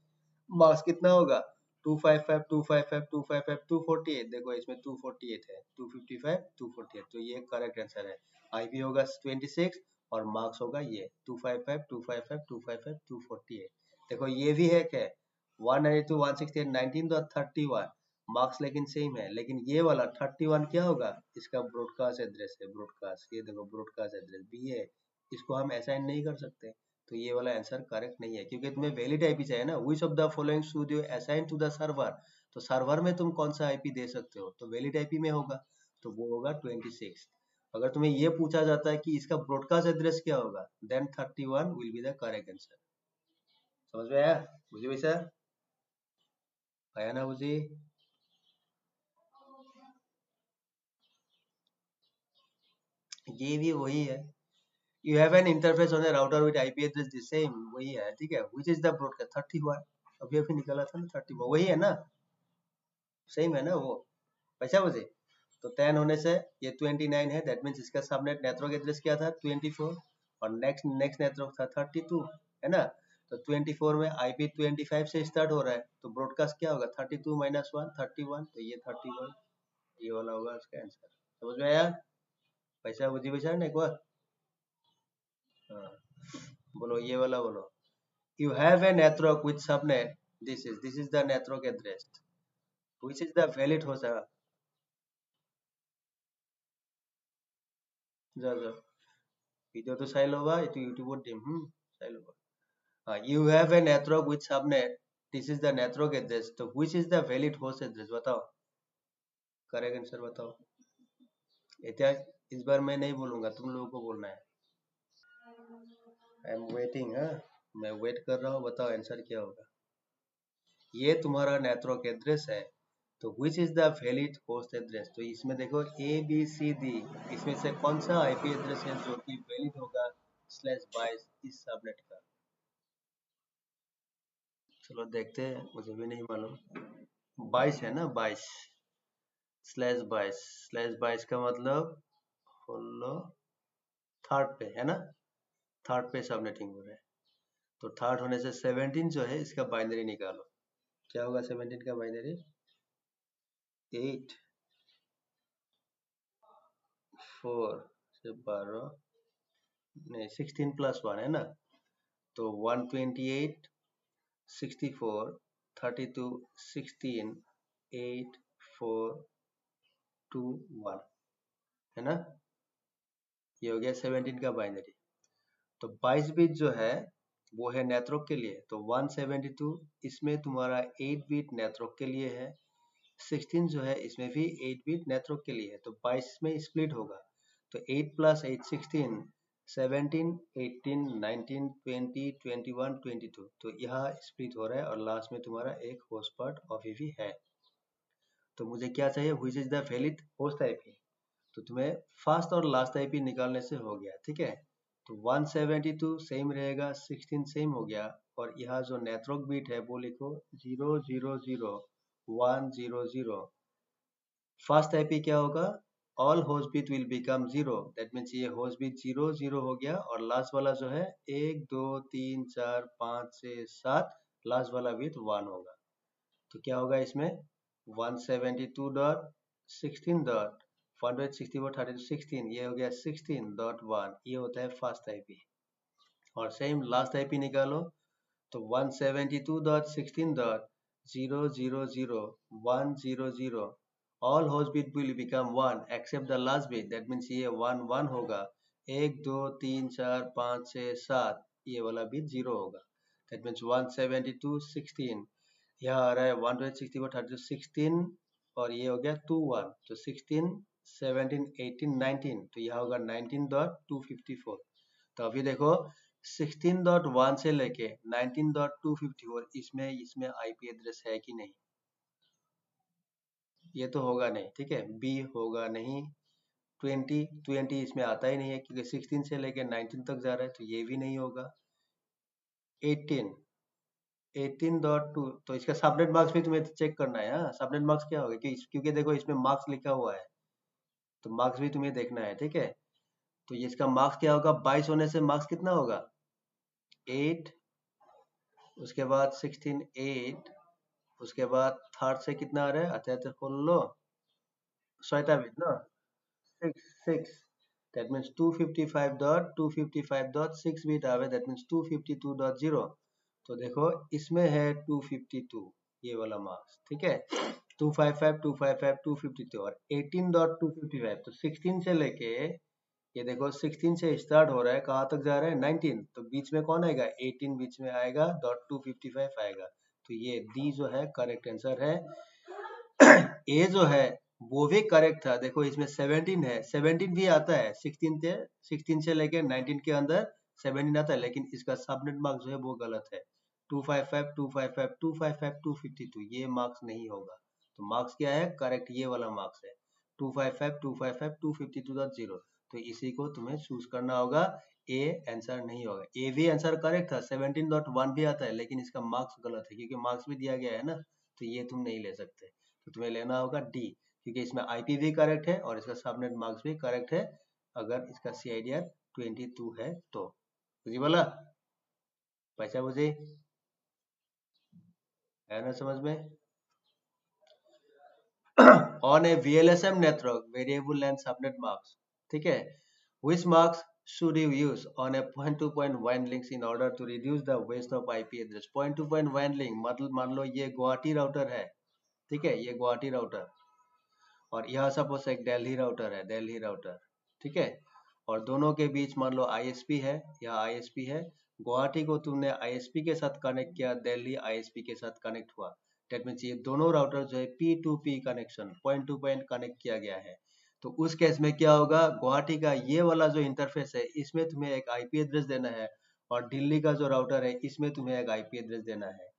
मार्क्स कितना होगा 255 255 255 248, देखो इसमें 248 है, 255 248, तो ये करेक्ट आंसर है। आईपी होगा 26 और मार्क्स होगा ये 255 255 255 248। देखो ये भी है क्या, 192 168 19 तो 31 मार्क्स लेकिन सेम है, लेकिन ये वाला 31 क्या होगा, इसका ब्रॉडकास्ट एड्रेस है, ब्रॉडकास्ट, ये देखो ब्रॉडकास्ट एड्रेस बी है, इसको हम असाइन नहीं कर सकते। तो ये वाला आंसर करेक्ट नहीं है, क्योंकि तुम्हें वैलिड आईपी चाहिए ना, which of the following should you assign to the server, तो सर्वर में तुम कौन सा आईपी दे सकते हो, तो वैलिड आईपी में होगा, तो वो होगा 26। अगर तुम्हें ये पूछा जाता है कि इसका ब्रॉडकास्ट एड्रेस क्या होगा, then 31 will be the correct answer. समझ में आया, बुझे वैसा, आया ना बुझी। ये भी वही है। You have an interface on A router with IP address the same, वही है, ठीक है। व्हिच इज द ब्रॉडकास्ट 31, अभी अभी निकला था ना 31, वही है ना, सेम है ना वो। पैसा बजे तो 10 होने से ये 29 है, दैट मीन्स इसका सबनेट नेटवर्क एड्रेस क्या था 24, और नेक्स्ट नेक्स्ट नेटवर्क था 32, है ना। तो 24 में आईपी 25 से स्टार्ट हो रहा है, तो ब्रॉडकास्ट क्या होगा 32 माइनस 1 31, तो ये 31, ये वाला होगा इसका आंसर। समझ में आया? पैसा बुझी पैसा ना एक बार। हाँ, बोलो ये वाला बोलो। You have a network with subnet. This is the network address. Which is the valid host? जा जा वीडियो तो साइल होगा, ये तो यूट्यूब टीम साइल होगा। हाँ, you have a network with subnet. This is the network address. तो which is the valid host address? बताओ, करेक्ट आंसर बताओ। इतिहास इस बार मैं नहीं बोलूंगा, तुम लोगों को बोलना है। I am waiting. हाँ, मैं वेट कर रहा हूँ, बताओ आंसर क्या होगा। ये तुम्हारा नेटवर्क एड्रेस है, तो which is the valid host address. तो इसमें देखो ए बी सी डी, इसमें से कौन सा आईपी एड्रेस है जो कि वैलिड होगा /22 इस सबनेट का। चलो देखते हैं, मुझे भी नहीं मालूम। 22 है ना, 22/22 का मतलब फॉलो थर्ड पे है ना, थर्ड पे सबनेटिंग हो रहा है। तो थर्ड होने से 17 जो है इसका बाइनरी निकालो। क्या होगा 17 का बाइनरी? 8 4 से 12 नहीं 16 + 1 है ना, तो 128 64 32 16 8 4 2 1 है ना, ये हो गया 17 का बाइनरी। तो 22 बिट जो है वो है नेटवर्क के लिए, तो 172 इसमें तुम्हारा 8 बिट नेटवर्क के लिए है, 16 जो है इसमें भी 8 बिट नेटवर्क के लिए है, तो 22 में स्प्लिट होगा। तो 8 + 8 16, 17 18 19 20 21 22, तो यहाँ स्प्लिट हो रहा है, और लास्ट में तुम्हारा एक होस्ट पार्ट अभी भी है। तो मुझे क्या चाहिए, which is the valid host IP. तो तुम्हें फर्स्ट और लास्ट आईपी निकालने से हो गया, ठीक है। तो 172 सेम रहेगा, 16 सेम हो गया, और यहाँ जो नेटवर्क बिट है वो लिखो 000 100। फर्स्ट आईपी क्या होगा, all host bit will become 0, that means ये होस्ट बिट 0 0 हो गया, और लास्ट वाला जो है 1 2 3 4 5 6 7, लास्ट वाला बिट 1 होगा। तो क्या होगा इसमें 172.16.164 ये हो गया 16.1, ये होता है फर्स्ट आईपी। और सेम लास्ट आईपी निकालो, तो 172.16.000 all host bit will become 1 except the last bit, that means ये 1 1 होगा, 1 2 3 4 5 6 7 ये वाला बिट 0 होगा, दैट मीन्स 172.16। यहाँ आ रहा है 164 और ये हो गया 2 1, तो 16 17 18 19, तो यहाँ होगा 19.254। तो अभी देखो 16.1 से लेके 19.254 इसमें इसमें आईपी एड्रेस है कि नहीं, ये तो होगा नहीं, ठीक है, बी होगा नहीं, 20 इसमें आता ही नहीं है क्योंकि 16 से लेके 19 तक जा रहा है, तो ये भी नहीं होगा। 18.2, तो इसका सबनेट मार्क्स भी तुम्हें चेक करना है। हाँ, सबनेट मार्क्स क्या होगा, क्योंकि देखो इसमें मार्क्स लिखा हुआ है, तो मार्क्स भी तुम्हें देखना है, ठीक है। तो ये इसका मार्क्स क्या होगा, 22 होने से मार्क्स कितना होगा 8, उसके बाद 16 8, उसके बाद थर्ड से कितना आ रहा है, अच्छा अच्छा खोल लो, 7 ना, 6 that means 255.255.6 बिट आवे, that means 252.0। तो देखो इसमें है 252 ये वाला मार्क्स, ठीक है, 255 255 252 और 18.255, तो 16 से लेके ये देखो 16 से स्टार्ट हो रहा है, कहाँ तक जा रहा है 19, तो बीच में कौन आएगा 18, बीच में आएगा .255 आएगा, तो ये डी जो है करेक्ट आंसर है। ए जो है वो भी करेक्ट था, देखो इसमें 17 है, 17 भी आता है 16 से लेके 19 के अंदर 17 आता है, लेकिन इसका सबनेट मार्क्स जो है वो गलत है, 255 255 255 252 ये मार्क्स नहीं होगा। तो मार्क्स क्या है करेक्ट, ये वाला मार्क्स है 255 255 252.0। तो इसी को तुम्हें चूज करना होगा। ए आंसर नहीं होगा। ए भी आंसर करेक्ट था, 17.1 भी आता है, लेकिन इसका मार्क्स गलत है क्योंकि मार्क्स भी दिया गया है ना, तो ये तुम नहीं ले सकते। तो तुम्हें लेना होगा डी, क्योंकि इसमें आईपी भी करेक्ट है और इसका सबनेट मार्क्स भी करेक्ट है, अगर इसका CIDR 22 है तो। बुझी बोला? पैसा बुझी है ना समझ में? On a VLSM network, variable length subnet marks, ठीक है, which marks should you use on a point-to-point WAN links in order to reduce the waste of IP address? Point-to-point WAN link मतलब मान लो ये गुवाहाटी राउटर है, ठीक है, ये Guwahati router, और यह सपोज एक दिल्ली राउटर है, दिल्ली राउटर, ठीक है, और दोनों के बीच मान लो ISP है, यह ISP है, गुवाहाटी को तुमने ISP के साथ कनेक्ट किया, दिल्ली ISP के साथ कनेक्ट हुआ, दैट मीन्स ये दोनों राउटर जो है P2P connection, point two point connect किया गया है। तो उस केस में क्या होगा, गुवाहाटी का ये वाला जो इंटरफेस है इसमें तुम्हें एक IP एड्रेस देना है, और दिल्ली का जो राउटर है इसमें तुम्हें एक IP एड्रेस देना है।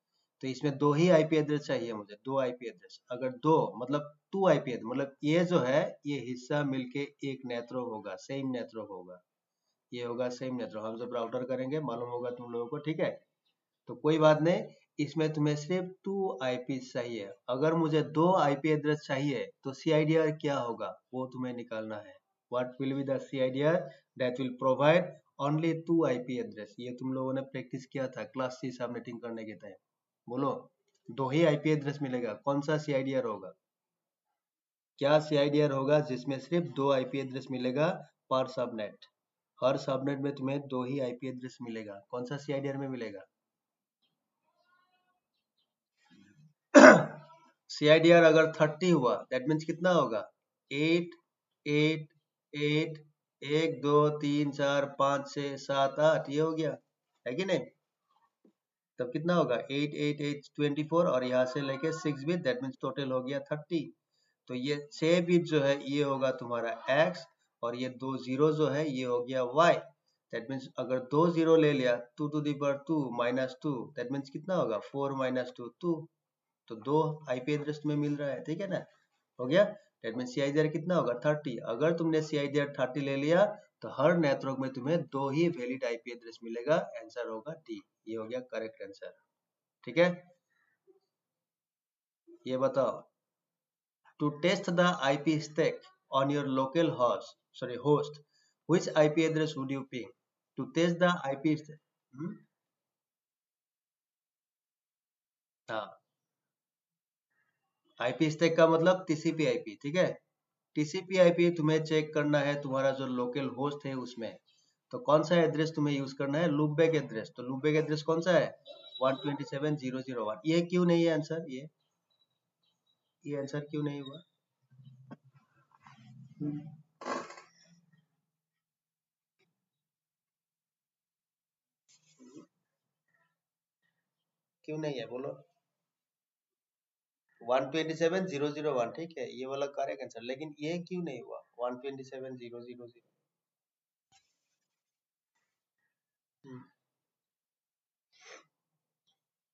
तो इसमें दो ही IP एड्रेस चाहिए मुझे, दो IP एड्रेस, अगर दो मतलब 2 IP एड्रेस, मतलब ये जो है ये हिस्सा मिलके एक नेटवर्क होगा, सेम नेटवर्क होगा, ये होगा सेम नेटवर्क। हम जब राउटर करेंगे मालूम होगा तुम लोगों को, ठीक है, तो कोई बात नहीं, इसमें तुम्हें सिर्फ 2 IP चाहिए। अगर मुझे 2 IP एड्रेस चाहिए तो CIDR क्या होगा वो तुम्हें निकालना है। What will be the CIDR that will provide only 2 IP address? ये तुम लोगों ने प्रैक्टिस किया था क्लास C सबनेटिंग करने के टाइम। बोलो, 2 ही IP एड्रेस मिलेगा, कौन सा CIDR होगा? क्या CIDR होगा जिसमें सिर्फ 2 IP एड्रेस मिलेगा पर सबनेट? हर सबनेट में तुम्हें 2 ही IP एड्रेस मिलेगा, कौन सा CIDR में मिलेगा? CIDR अगर 30 हुआ दैट मीन्स कितना होगा? 8 8 8 1 2 3 4 5 6 7 8, ये हो गया है कि नहीं? तब कितना होगा? 8 8 8 24, और यहाँ से लेके 6 बिट, दैट मीन्स टोटल हो गया 30। तो ये 6 बिट जो है ये होगा तुम्हारा x, और ये 2 जीरो जो है ये हो गया y। दैट मीन्स अगर 2 जीरो ले लिया 2 to the power 2 minus 2, that means कितना होगा? 4 minus 2 2। तो 2 IP एड्रेस तुम्हें मिल रहा है, ठीक है ना? हो गया। दैट मीन्स CIDR कितना होगा? 30। अगर तुमने CIDR 30 ले लिया तो हर नेटवर्क में तुम्हें 2 ही वैलिड IP एड्रेस मिलेगा, आंसर होगा डी। ये हो गया करेक्ट आंसर, ठीक है। ये बताओ, to test the IP stack on your local host, which IP address would you ping? To test the IP stack, हाँ, IP stack का मतलब TCP IP, ठीक है। TCP IP तुम्हें चेक करना है तुम्हारा जो लोकल होस्ट है उसमें, तो कौन सा एड्रेस तुम्हें यूज करना है? Loopback address. तो लूपबैक एड्रेस कौन सा है? 127.0.0.1। ये क्यों नहीं है आंसर? ये आंसर क्यों नहीं हुआ? क्यों नहीं है बोलो? 127.0.0.1, ठीक है, ये वाला करेक्ट आंसर, लेकिन ये क्यों नहीं हुआ 127.0.0.0?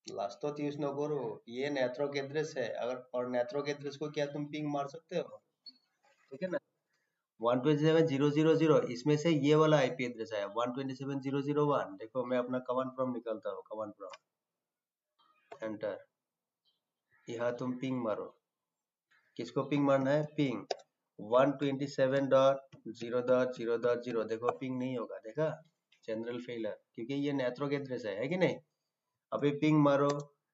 लास्ट तो यूज न करो, ये नेटवर्क एड्रेस है, अगर और नेटवर्क एड्रेस को क्या तुम पिंग मार सकते हो? ठीक है ना। 127.0.0.0 इसमें से ये वाला IP एड्रेस आया 127.0.0.1। देखो मैं अपना कमांड प्रॉम्प्ट निकालता हूँ, कमांड प्रॉम्प्ट एंटर, यहाँ तुम पिंग मारो। किसको पिंग मारना है? पिंग 127.0.0.0। देखो पिंग नहीं होगा, देखा, जनरल फेलर, क्योंकि ये नेटवर्क एड्रेस है कि नहीं। अभी पिंग मारो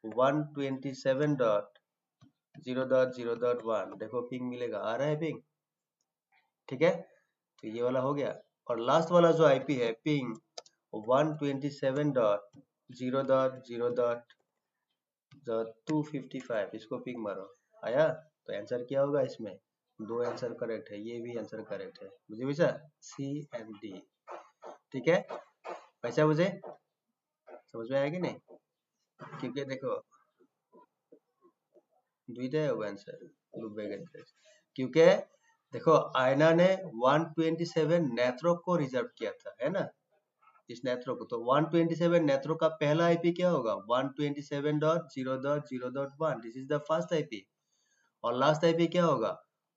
127.0.0.1, देखो पिंग मिलेगा, आ रहा है पिंग, ठीक है। तो ये वाला हो गया, और लास्ट वाला जो IP है पिंग 127.0.0.255, इसको पिंग मारो, आया। तो आंसर क्या होगा इसमें? दो आंसर करेक्ट है, ये भी आंसर करेक्ट है, बुझे बुझा? C and D, ठीक है। पैसा बुझे? समझ में आया कि नहीं? क्योंकि देखो दुईटाই होगा आंसर, लूपबैक एड्रेस, क्योंकि देखो आयना ने 127 नेटवर्क को रिजर्व किया था, है ना, इस नेटवर्क को। तो 127 नेटवर्क का पहला IP क्या होगा? 127.0.0.1, this is the first IP। और लास्ट IP क्या होगा?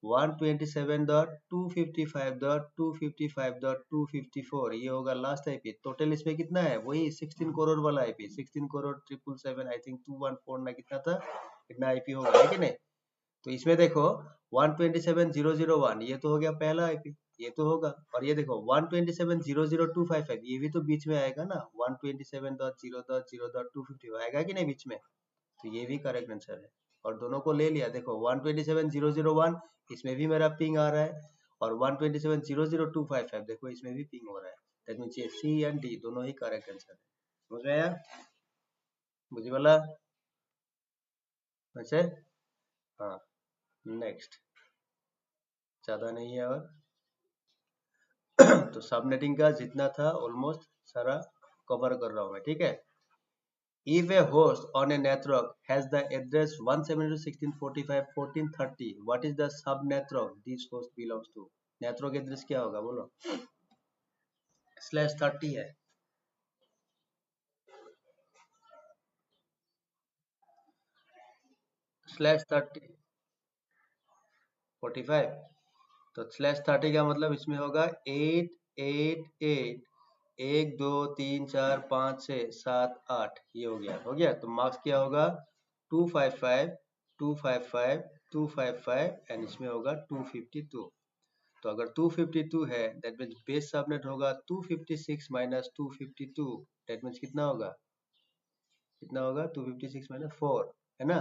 127.255.255.254 ये होगा लास्ट आईपी। टोटल इसमें कितना है, वही 16 करोड़ वाला आईपी, 16 करोड़ 777 आई थिंक 214 ना कितना था, कितना आईपी होगा, है कि नहीं। तो इसमें देखो 127.001 ये तो हो गया पहला आईपी, ये तो होगा। और ये देखो 127.00255 ये भी तो बीच में आएगा ना, 127.0.0.250 आएगा कि नहीं बीच में, तो ये भी करेक्ट आंसर है। और दोनों को ले लिया, देखो 127.001 इसमें भी मेरा पिंग आ रहा है, और 127.00255 देखो इसमें भी पिंग हो रहा है। दैट मींस ये सी एंड डी दोनों ही करेक्ट आंसर है। समझ में आया, बुझी वाला वैसे। हाँ नेक्स्ट, ज्यादा नहीं है और तो सबनेटिंग का जितना था ऑलमोस्ट सारा कवर कर रहा हूँ मैं, ठीक है। If a host on a network has the address 172.16.45.14.30, what is the subnetwork this host belongs to? Network address क्या होगा बोलो, /30 है, /30 45, तो /30 का मतलब इसमें होगा 888 1 2 3 4 5 6 7 8, ये हो गया। तो मार्क्स क्या होगा 255 255 255 एंड इसमें होगा 252। तो अगर 252 है दैट मीन्स बेस सबनेट होगा 256 माइनस 252, दैट मीन्स कितना होगा, कितना होगा 256 माइनस 4, है ना।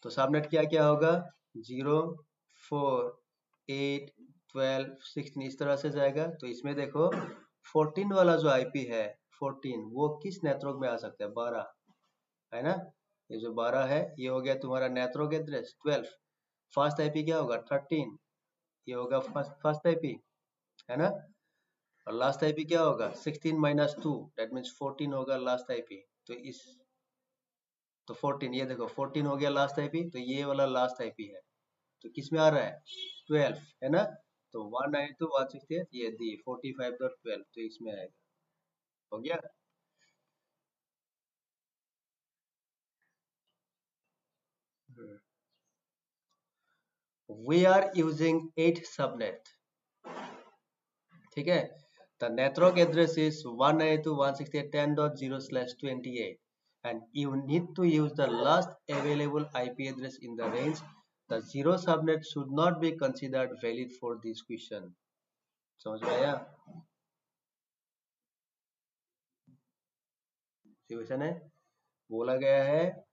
तो सबनेट क्या क्या होगा 0 4 8 12 16 इस तरह से जाएगा। तो इसमें देखो 14 वाला जो आईपी है 14 वो किस नेटवर्क में आ सकता है, 12 है ना, ये जो 12 है ये हो गया तुम्हारा नेटवर्क एड्रेस। 12 फर्स्ट आईपी क्या होगा 13, ये होगा फर्स्ट आईपी, है ना। और लास्ट आईपी क्या होगा 16 माइनस 2 दैट मीन्स 14 होगा लास्ट आईपी। तो इस तो 14 ये देखो 14 हो गया लास्ट आईपी, तो ये वाला लास्ट आईपी है, तो किस में आ रहा है 12, है ना। तो 192.168 ये दी 45.12 तो इसमें आएगा, हो गया। वी आर यूजिंग 8 सबनेट, ठीक है। The network address is 192.168.10.0/28 and you need to use the last available IP address in the range. The zero subnet should not be considered valid for this question. समझ में आया, question है बोला गया है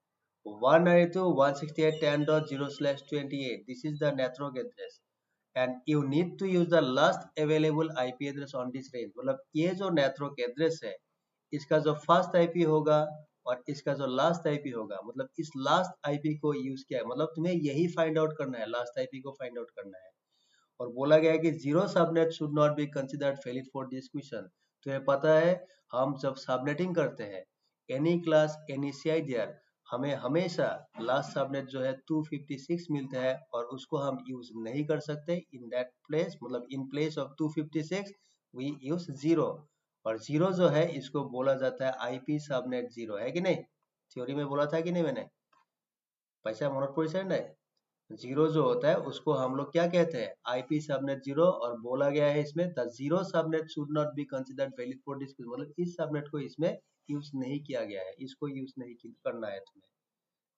192.168.10.0/28 this is the network address and you need to use the last available IP address on this range। मतलब ये जो नेटवर्क एड्रेस है इसका जो फर्स्ट आईपी होगा और इसका जो लास्ट आईपी होगा, मतलब इस लास्ट आईपी को यूज किया है, मतलब तुम्हें यही फाइंड आउट करना है, लास्ट आईपी को फाइंड आउट करना है। और बोला गया है कि zero subnet should not be considered valid for this question. तुम्हें पता है हम जब सबनेटिंग करते हैं एनी क्लास एनी CIDR हमें हमेशा लास्ट सबनेट जो है 256 मिलता है और उसको हम यूज नहीं कर सकते इन दैट प्लेस, मतलब in place of 256 we use 0। और 0 जो है इसको बोला जाता है IP सबनेट 0, है कि नहीं, थ्योरी में बोला था कि नहीं मैंने, पैसा मनोट पड़े ना। 0 जो होता है उसको हम लोग क्या कहते हैं IP सबनेट 0, और बोला गया है इसमें the zero subnet should not be considered valid for this, मतलब इस सबनेट को इसमें यूज नहीं किया गया है, इसको यूज नहीं करना है तुम्हें,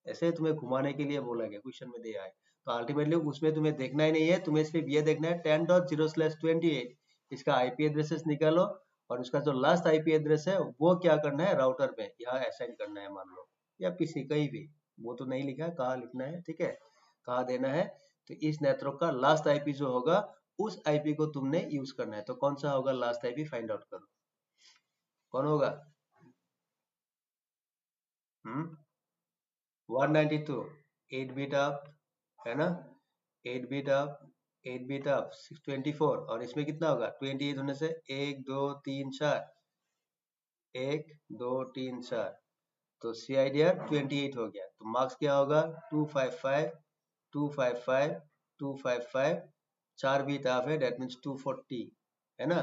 ऐसे तुम्हें घुमाने के लिए बोला गया, क्वेश्चन में दिया है। तो अल्टीमेटली उसमें तुम्हें देखना ही नहीं है, तुम्हें सिर्फ ये देखना है 10.0/28 इसका आईपी एड्रेसेस निकालो और उसका जो लास्ट आईपी एड्रेस है वो क्या करना है राउटर में यहाँ असाइन करना है मान लो, या पीसी कहीं भी, वो तो नहीं लिखा है कहाँ लिखना है, ठीक है, कहाँ देना है। तो इस नेटवर्क का लास्ट आईपी जो होगा उस आईपी को तुमने यूज करना है। तो कौन सा होगा लास्ट आईपी फाइंड आउट करो, कौन होगा 192 8 बिट अप, है ना, 8 बिट अप 8 बिट अप 624, और इसमें कितना होगा 28 होने से 1 2 3 4 1 2 3 4, तो CIDR 28 हो गया। तो मार्क्स क्या होगा 255 255 255, 4 बीट ऑफ है दैट मीन्स 240, है ना।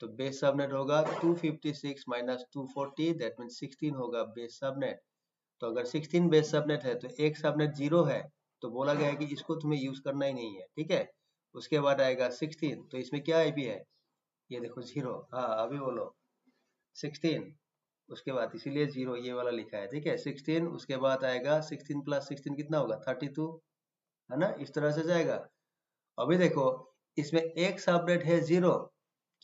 तो बेस सबनेट होगा 256 माइनस 240 दैट मीन्स 16 होगा बेस सबनेट। तो अगर 16 बेस सबनेट है तो एक सबनेट 0 है, तो बोला गया है कि इसको तुम्हें यूज करना ही नहीं है, ठीक है। उसके बाद आएगा 16, तो इसमें क्या आईपी है, ये देखो 0। हाँ अभी बोलो 16, उसके बाद इसीलिए 0 ये वाला लिखा है, ठीक है। 16 उसके बाद आएगा 16 प्लस 16 कितना होगा 32, है ना, इस तरह से जाएगा। अभी देखो इसमें एक सबनेट है 0,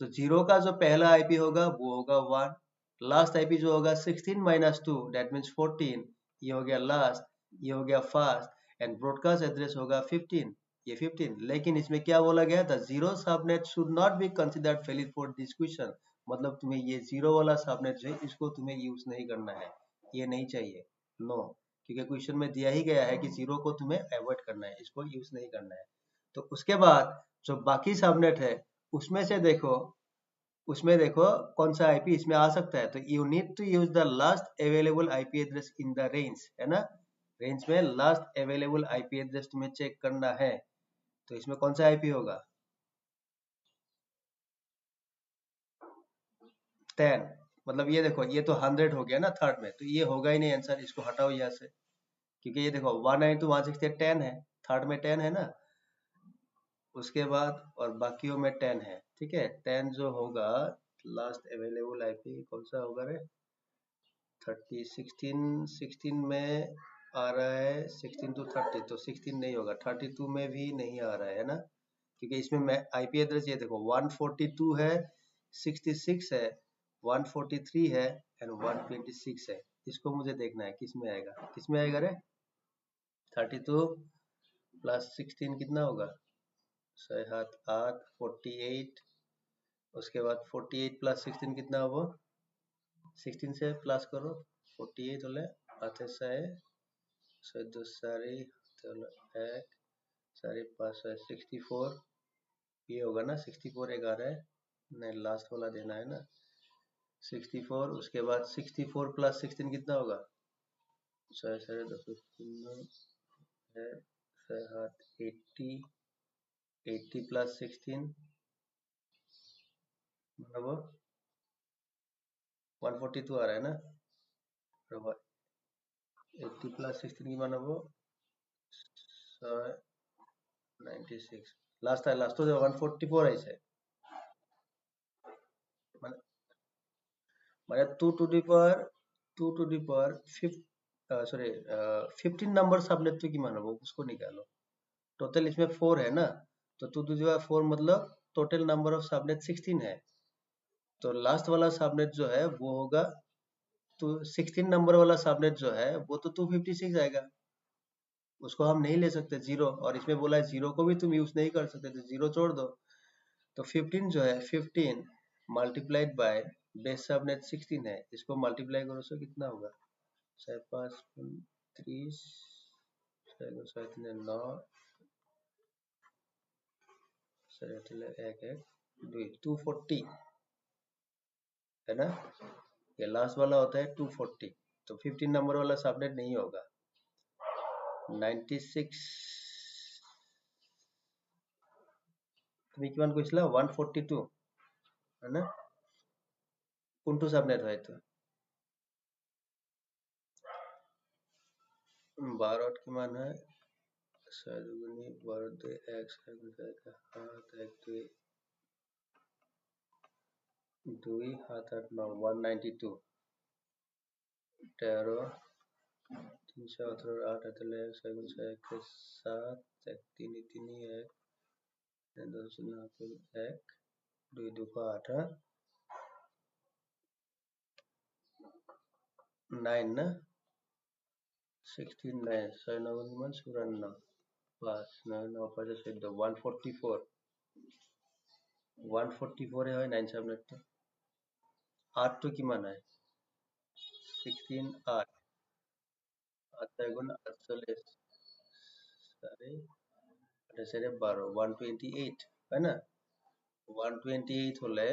तो 0 का जो पहला आईपी होगा वो होगा 1, लास्ट आईपी जो होगा 16 माइनस 2 दैट मीन्स 14, ये हो गया लास्ट, ये हो गया फर्स्ट, एंड ब्रॉडकास्ट एड्रेस होगा 15, ये 15। लेकिन इसमें क्या बोला गया था, 0 subnet should not be considered valid for this question, मतलब तुम्हें ये 0 वाला सबनेट जो है इसको तुम्हें यूज नहीं करना है, ये नहीं चाहिए, नो, क्योंकि क्वेश्चन में दिया ही गया है कि 0 को तुम्हें अवॉइड करना है, इसको यूज नहीं करना है। तो उसके बाद जो बाकी सबनेट है उसमें से देखो, उसमें देखो कौन सा आईपी इसमें आ सकता है, तो you need to use the last available IP address in the range, है ना, रेंज में लास्ट अवेलेबल आईपी एड्रेस तुम्हें चेक करना है। तो इसमें कौन सा आईपी होगा 10, मतलब ये देखो ये तो 100 हो गया ना थर्ड में, तो ये होगा ही नहीं आंसर, इसको हटाओ यहाँ से, क्योंकि ये देखो 192 168 10 है, थर्ड में 10 है ना, उसके बाद और बाकियों में 10 है, ठीक है। 10 जो होगा लास्ट अवेलेबल आईपी कौन सा होगा रे, 30 16 में आ रहा है 16 to 30, तो 16 नहीं होगा, 32 में भी नहीं आ रहा है ना, क्योंकि इसमें मैं आईपी एड्रेस ये देखो 142 है, 66 है, 143 है एंड 126 है, इसको मुझे देखना है किस में आएगा, किस में आएगा रे, 32 प्लस 16 कितना होगा, 7 8 48, उसके बाद 48 प्लस 16 कितना होगा, 16 से प्लस करो 48 होले 8 से 14 सारी एक सारी 5 है 64, ये होगा ना 64 एक आ रहा है, नहीं लास्ट वाला देना है ना 64, उसके बाद 64 प्लस 16 कितना होगा, 6 साढ़े 10 है 7 80, 80 प्लस 16 मतलब 142 आ रहा है ना, 80 प्लस 16 की मानो वो 96, लास्ट है, लास्ट तो 144 है, মানে 2 to the power 15 number subnet तो किमान हो उसको निकालो, टोटल इसमें 4 है ना, तो 2 to the power 4 मतलब टोटल नंबर ऑफ सबनेट 16 है, तो लास्ट वाला सबनेट जो है वो होगा, तो 16 नंबर वाला सबनेट जो है वो तो 256 आएगा, उसको हम नहीं ले सकते जीरो, और इसमें बोला है जीरो को भी तुम यूज नहीं कर सकते, तो जीरो छोड़ दो, तो 15 जो है 15 मल्टीप्लाइड बाय बेस सबनेट 16 है, इसको मल्टीप्लाई करो तो कितना होगा, 5 30 9 240 है ना, ये लास्ट वाला होता है 240, तो 15 नंबर वाला सबनेट नहीं होगा। 96 তুমি কিমান কৈছিলা 142 है ना, কোনটো सबनेट হয় এইটো 12 কিমান হয় 6 দুগুণী 12 2 1 7 1 2 7 8 9 192 13 318 8 এতলে 6 6 7 1 3 3 1 10 1 2 2 8 9 ना 16 9 6 9 54 5 9 9 5 14 144 144 হয় 9 সাবনেট তো 8 তো কিমান হয় 16 8 8 গুণ 48 सारे 12 128 है ना, 128 होले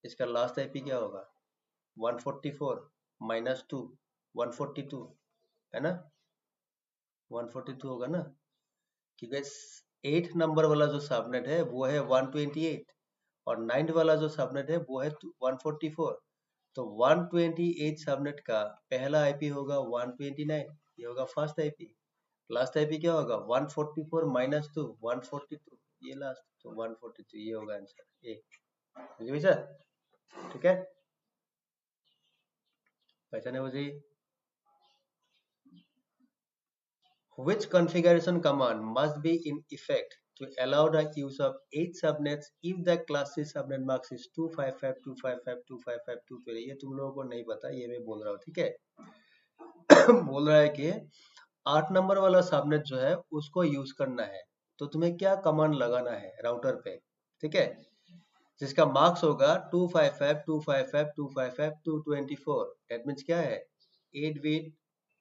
इसका लास्ट आईपी क्या होगा 144 माइनस 2 142 है ना, 142 होगा ना, क्योंकि 8 नंबर वाला जो सबनेट है वो है 128 और 9 वाला जो सबनेट है वो है 144, तो 128 सबनेट का पहला आईपी होगा 129, ये होगा फर्स्ट आईपी, लास्ट आईपी क्या होगा 144 माइनस 2 142, ये लास्ट तो 142, ये होगा आंसर ए। बुझे सर? ठीक है, पहचाने बुझी। Which configuration command must be in effect to allow the use of 8 subnets if the class subnet max is 255 255 255 212? ये तुम लोगों को नहीं पता, ये मैं बोल रहा हूँ, ठीक है। बोल रहा है कि 8 नंबर वाला सबनेट जो है उसको यूज करना है, तो तुम्हें क्या कमांड लगाना है राउटर पे, ठीक है, जिसका मार्क्स होगा 255 255 255 224। दैट मीन्स क्या है 8 बिट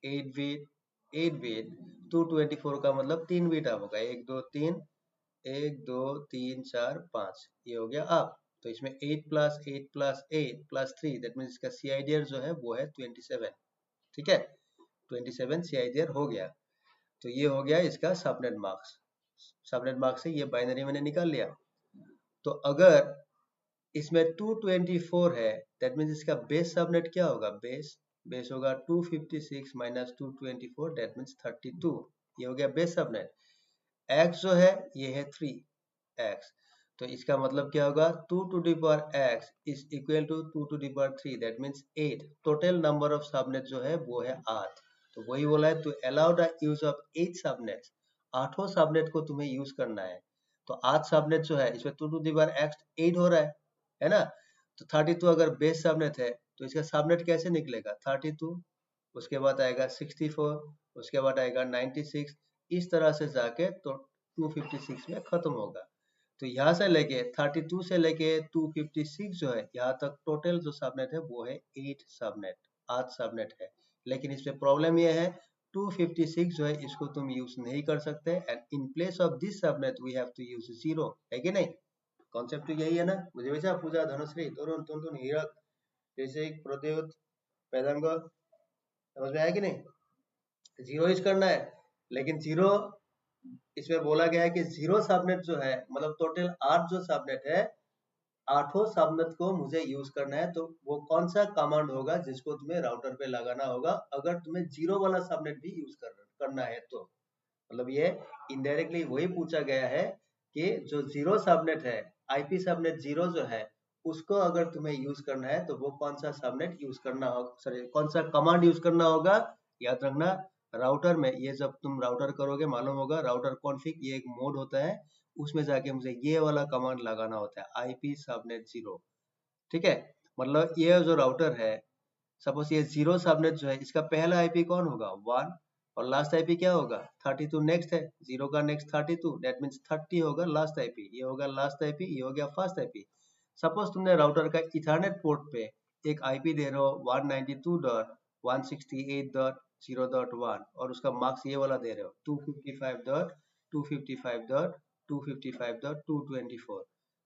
8 बिट 8 बिट 224 का मतलब 3 बिट आप होगा 1 2 3 1 2 3 4 5, ये हो गया आप। तो इसमें 8 plus 8 plus 8 plus 3, that means इसका CIDR जो है वो है 27, ठीक है, 27 CIDR हो गया। तो ये हो गया इसका सबनेट मार्क्स। सबनेट मार्क्स से ये बाइनरी मैंने निकाल लिया। तो अगर इसमें 224 है, दैट मीन्स इसका बेस सबनेट क्या होगा, बेस होगा 256 माइनस 224, दैट मीन्स 32, ये हो गया बेस सबनेट। x जो है ये है 3x, तो इसका मतलब क्या होगा 2 to the power x is equal to 2 to the power 3, that means 8। Total number of subnet जो है वो है 8। तो वही बोला है to allow the use of 8 subnets, 8 subnet को तुम्हें यूज करना है। तो 8 सबनेट जो है इसमें 2 to the power x 8 हो रहा है ना। तो 32 अगर बेस सबनेट है तो इसका सबनेट कैसे निकलेगा 32, उसके बाद आएगा 64, उसके बाद आएगा 96, इस तरह से जाके तो 256 में खत्म होगा। तो यहाँ से लेके 32 से लेके 256 जो है यहाँ तक टोटल जो सबनेट है वो है 8 सबनेट, 8 सबनेट है। लेकिन इसमें प्रॉब्लम ये है 256 जो है इसको तुम यूज नहीं कर सकते, and in place of this subnet we have to use 0, है कि नहीं। कॉन्सेप्ट तो यही है ना। मुझे वैसा पूजा धनुश्री तरुण तुन हीरक जैसे प्रद्योत वेदांग, समझ में आया कि नहीं। 0 यूज करना है, लेकिन 0 इसमें बोला गया है कि 0 सबनेट जो है मतलब टोटल 8 जो सबनेट है, 8 सबनेट को मुझे यूज करना है। तो वो कौन सा कमांड होगा जिसको तुम्हें राउटर पे लगाना होगा अगर तुम्हें 0 वाला सबनेट भी यूज करना है। तो मतलब ये इनडायरेक्टली वही पूछा गया है कि जो 0 सबनेट है, IP सबनेट 0 जो है उसको अगर तुम्हें यूज करना है तो वो कौन सा सबनेट यूज करना होगा, सॉरी कौन सा कमांड यूज करना होगा। याद रखना राउटर में ये जब तुम राउटर करोगे मालूम होगा राउटर कॉन्फ़िग, ये एक मोड होता है, उसमें जाके मुझे ये वाला कमांड लगाना होता है IP सबनेट 0, ठीक है। मतलब ये जो राउटर है सपोज ये 0 सबनेट जो है इसका पहला IP कौन होगा 1 और लास्ट IP क्या होगा 32, नेक्स्ट है 0 का नेक्स्ट 32, दैट मीन्स 30 होगा लास्ट IP, ये होगा लास्ट IP, ये हो गया फर्स्ट IP। सपोज तुमने राउटर का इथरनेट पोर्ट पे एक IP दे रहे हो 192.168.0.1 और उसका मार्क्स ये वाला दे रहे हो 255.255.255.224।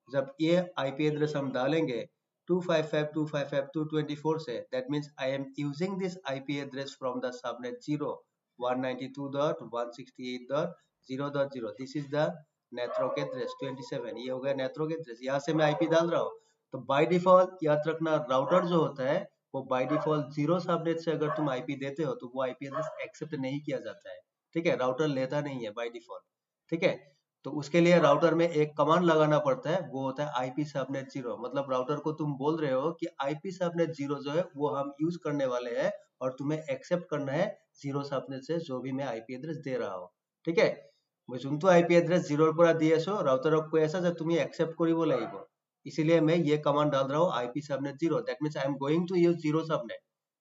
जब ये IP एड्रेस हम डालेंगे 255.255.224 से, that means I am using this IP address from the subnet 0 192.168.0.0, this is the network address 27, ये हो गया नेटवर्क एड्रेस, यहाँ से मैं IP डाल रहा हूँ। तो बाय डिफॉल्ट याद रखना राउटर जो होता है वो बाय डिफॉल्ट 0 सबनेट से अगर तुम IP देते हो तो वो IP एड्रेस एक्सेप्ट नहीं किया जाता है, ठीक है, राउटर लेता नहीं है बाय डिफॉल्ट, ठीक है। तो उसके लिए राउटर में एक कमांड लगाना पड़ता है, वो होता है IP सबनेट 0। मतलब राउटर को तुम बोल रहे हो कि IP सबनेट 0 जो है वो हम यूज करने वाले हैं और तुम्हें एक्सेप्ट करना है 0 सबनेट से जो भी मैं IP एड्रेस दे रहा हूँ, ঠিক है। মই যোনটো IP एड्रेस 0 পৰা দি আছো ৰাউটাৰক কৈ আছা যে তুমি একসেপ্ট কৰিব লাগিব, इसीलिए मैं ये कमांड डाल रहा हूँ IP subnet 0, that means I am going to use 0 subnet,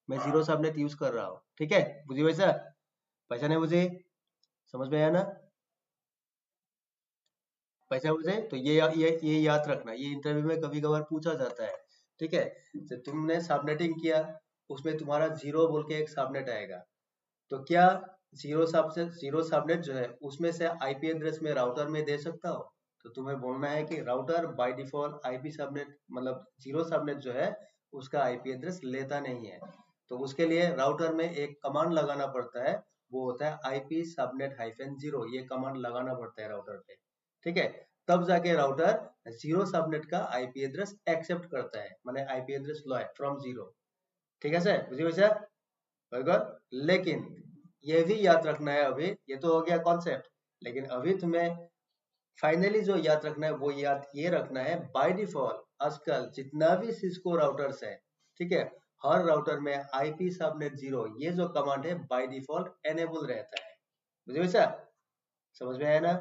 मैं 0 सबनेट यूज कर रहा हूँ, ठीक है। बुझी वैसा पहचाने मुझे, समझ में आया ना पैसा मुझे। तो ये याद रखना, ये इंटरव्यू में कभी कभार पूछा जाता है, ठीक है। तो तुमने सबनेटिंग किया, उसमें तुम्हारा 0 बोल के एक सबनेट आएगा, तो क्या 0 सबनेट जो है उसमें से IP एड्रेस में राउटर में दे सकता हो। तो तुम्हें बोलना है कि router by default IP subnet मतलब 0 सबनेट जो है उसका IP एड्रेस लेता नहीं है। तो उसके लिए राउटर में एक कमांड लगाना पड़ता है, वो होता है IP सबनेट -0, ये कमांड लगाना पड़ता है राउटर पे, ठीक है। तब जाके राउटर 0 सबनेट का IP एड्रेस एक्सेप्ट करता है, माने IP एड्रेस लो है फ्रॉम 0, ठीक है सर, बुझी वैसा। लेकिन ये भी याद रखना है। अभी ये तो हो गया कॉन्सेप्ट, लेकिन अभी तुम्हें फाइनली जो याद रखना है वो याद ये रखना है, बाय डिफॉल्ट आजकल जितना भी सिस्को राउटर्स है, ठीक है, हर राउटर में आईपी सबनेट 0 ये जो कमांड है बाय डिफॉल्ट एनेबल रहता है। मुझे वैसा समझ में आया ना?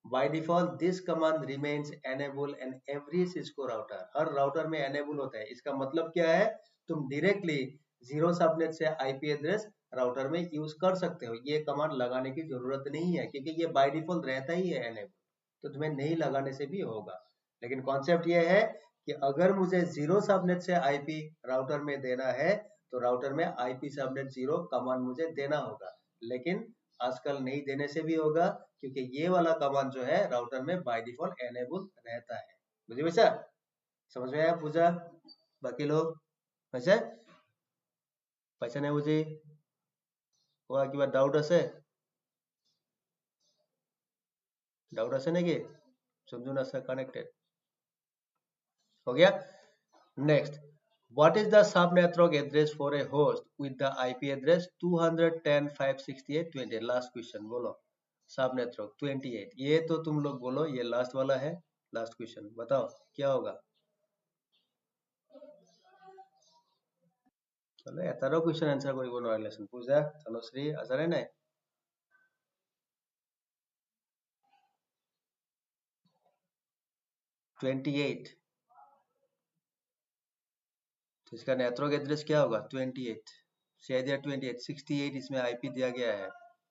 By default this command remains enable in every Cisco router, her router में एनेबल होता है। इसका मतलब क्या है, तुम डायरेक्टली 0 सबनेट से आईपी एड्रेस राउटर में यूज कर सकते हो। ये कमांड लगाने की जरूरत नहीं है क्योंकि ये बाय डिफॉल्ट रहता ही है एनेबल, तो तुम्हें नहीं लगाने से भी होगा। लेकिन कॉन्सेप्ट ये है कि अगर मुझे 0 सबनेट से आईपी राउटर में देना है तो राउटर में आईपी सबनेट 0 कमांड मुझे देना होगा। लेकिन आजकल नहीं देने से भी होगा क्योंकि ये वाला कमांड जो है राउटर में बाय डिफॉल्ट एनेबल रहता है। बुझे वैसा? समझ में आया पूजा? बाकी लोग वैसे पैसा नहीं बुझी हुआ कि डाउट আছে डाउट আছে নাকি समझो ना सर कनेक्टेड हो गया। Next, what is the subnetwork address for a host with the IP address 210.568.20? Last question बोलो। सबनेटवर्क 28, ये तो तुम लोग बोलो, ये लास्ट वाला है। लास्ट क्वेश्चन बताओ क्या होगा। চলো এটাৰো কুৱেশ্যন এনসাৰ কৰিব নোৱাৰিলেচোন। পূজা, তনুশ্ৰী আছানে নাই? 28, तो इसका नेटवर्क एड्रेस क्या होगा? 28 शेयर दिया 28, 68 इसमें आईपी दिया गया है,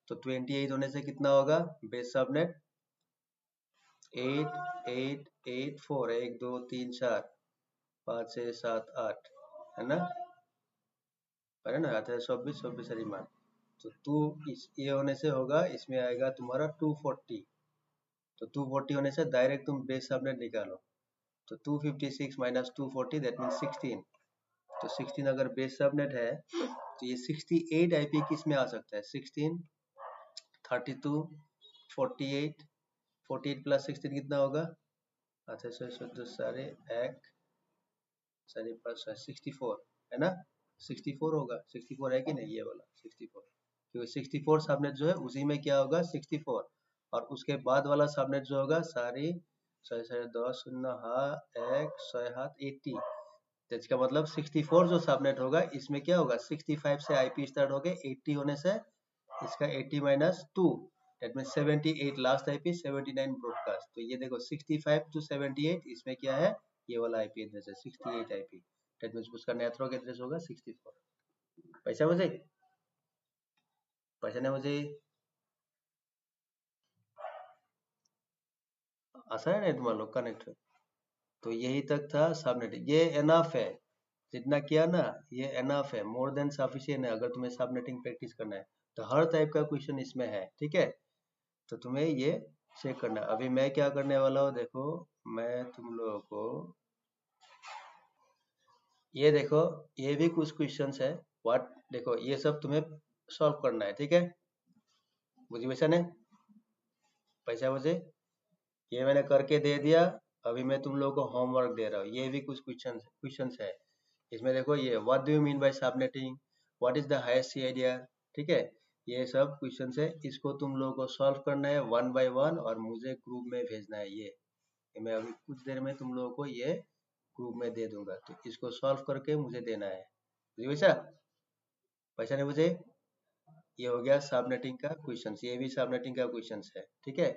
तो 28 होने से कितना होगा? बेस सबनेट 8884, 1 2 3 4 5 6 7 8 है ना? है ना? 24 24 सरी मान, तो टू ये होने से होगा, इसमें आएगा तुम्हारा 240, तो 240 होने से डायरेक्ट तुम बेस सबनेट निकालो, तो 256 माइनस 240 दैट मीन 16, तो 16 अगर बेस सबनेट है तो ये 68 आईपी किस में आ सकता है? 16 32 48, 48 प्लस 16 कितना होगा? अच्छा सारे एक सारे पास 64 है ना? 64 होगा, 64 है कि नहीं? ये वाला 64, क्योंकि 64 सबनेट जो है उसी में क्या होगा? 64, और उसके बाद वाला सबनेट जो होगा सारी 10 शून्य एक 80, तो इसका मतलब 64 जो सबनेट होगा इसमें क्या होगा? 65 से आईपी स्टार्ट हो गए, 80 होने से इसका 80 minus 2 that mean 78 last IP, 79 broadcast. तो ये देखो 65 टू 78 इसमें क्या है? ये वाला आईपी एड्रेस है 68 आईपी, दैट मीन उसका नेटवर्क एड्रेस होगा 64। पैसा मुझे पैसा नहीं मुझे आसान है तुम्हारा लोग कनेक्ट। तो यही तक था सबनेट, ये एनफ है, जितना किया ना ये एनफ है, मोर देन सफिशिएंट है अगर तुम्हें सबनेटिंग प्रैक्टिस करना है। तो हर टाइप का क्वेश्चन इसमें है, ठीक है, तो तुम्हें ये चेक करना है। अभी मैं क्या करने वाला हूँ देखो, मैं तुम लोगों को ये देखो, ये भी कुछ क्वेश्चंस है, व्हाट देखो ये सब तुम्हें सॉल्व करना है, ठीक है, बुझी वैसा नहीं? पैसा मुझे ये मैंने करके दे दिया, अभी मैं तुम लोगों को होमवर्क दे रहा हूँ। ये भी कुछ क्वेश्चंस है इसमें, देखो ये what do you mean by subnetting, what is the highest idea, ठीक है, ये सब क्वेश्चंस है, इसको तुम लोगों को सॉल्व करना है 1 बाय 1 और मुझे ग्रुप में भेजना है। ये मैं अभी कुछ देर में तुम लोगों को ये ग्रुप में दे दूंगा, तो इसको सॉल्व करके मुझे देना है। वैसा पैसा नहीं मुझे, ये हो गया सबनेटिंग का क्वेश्चन, ये भी सबनेटिंग का क्वेश्चन है, ठीक है,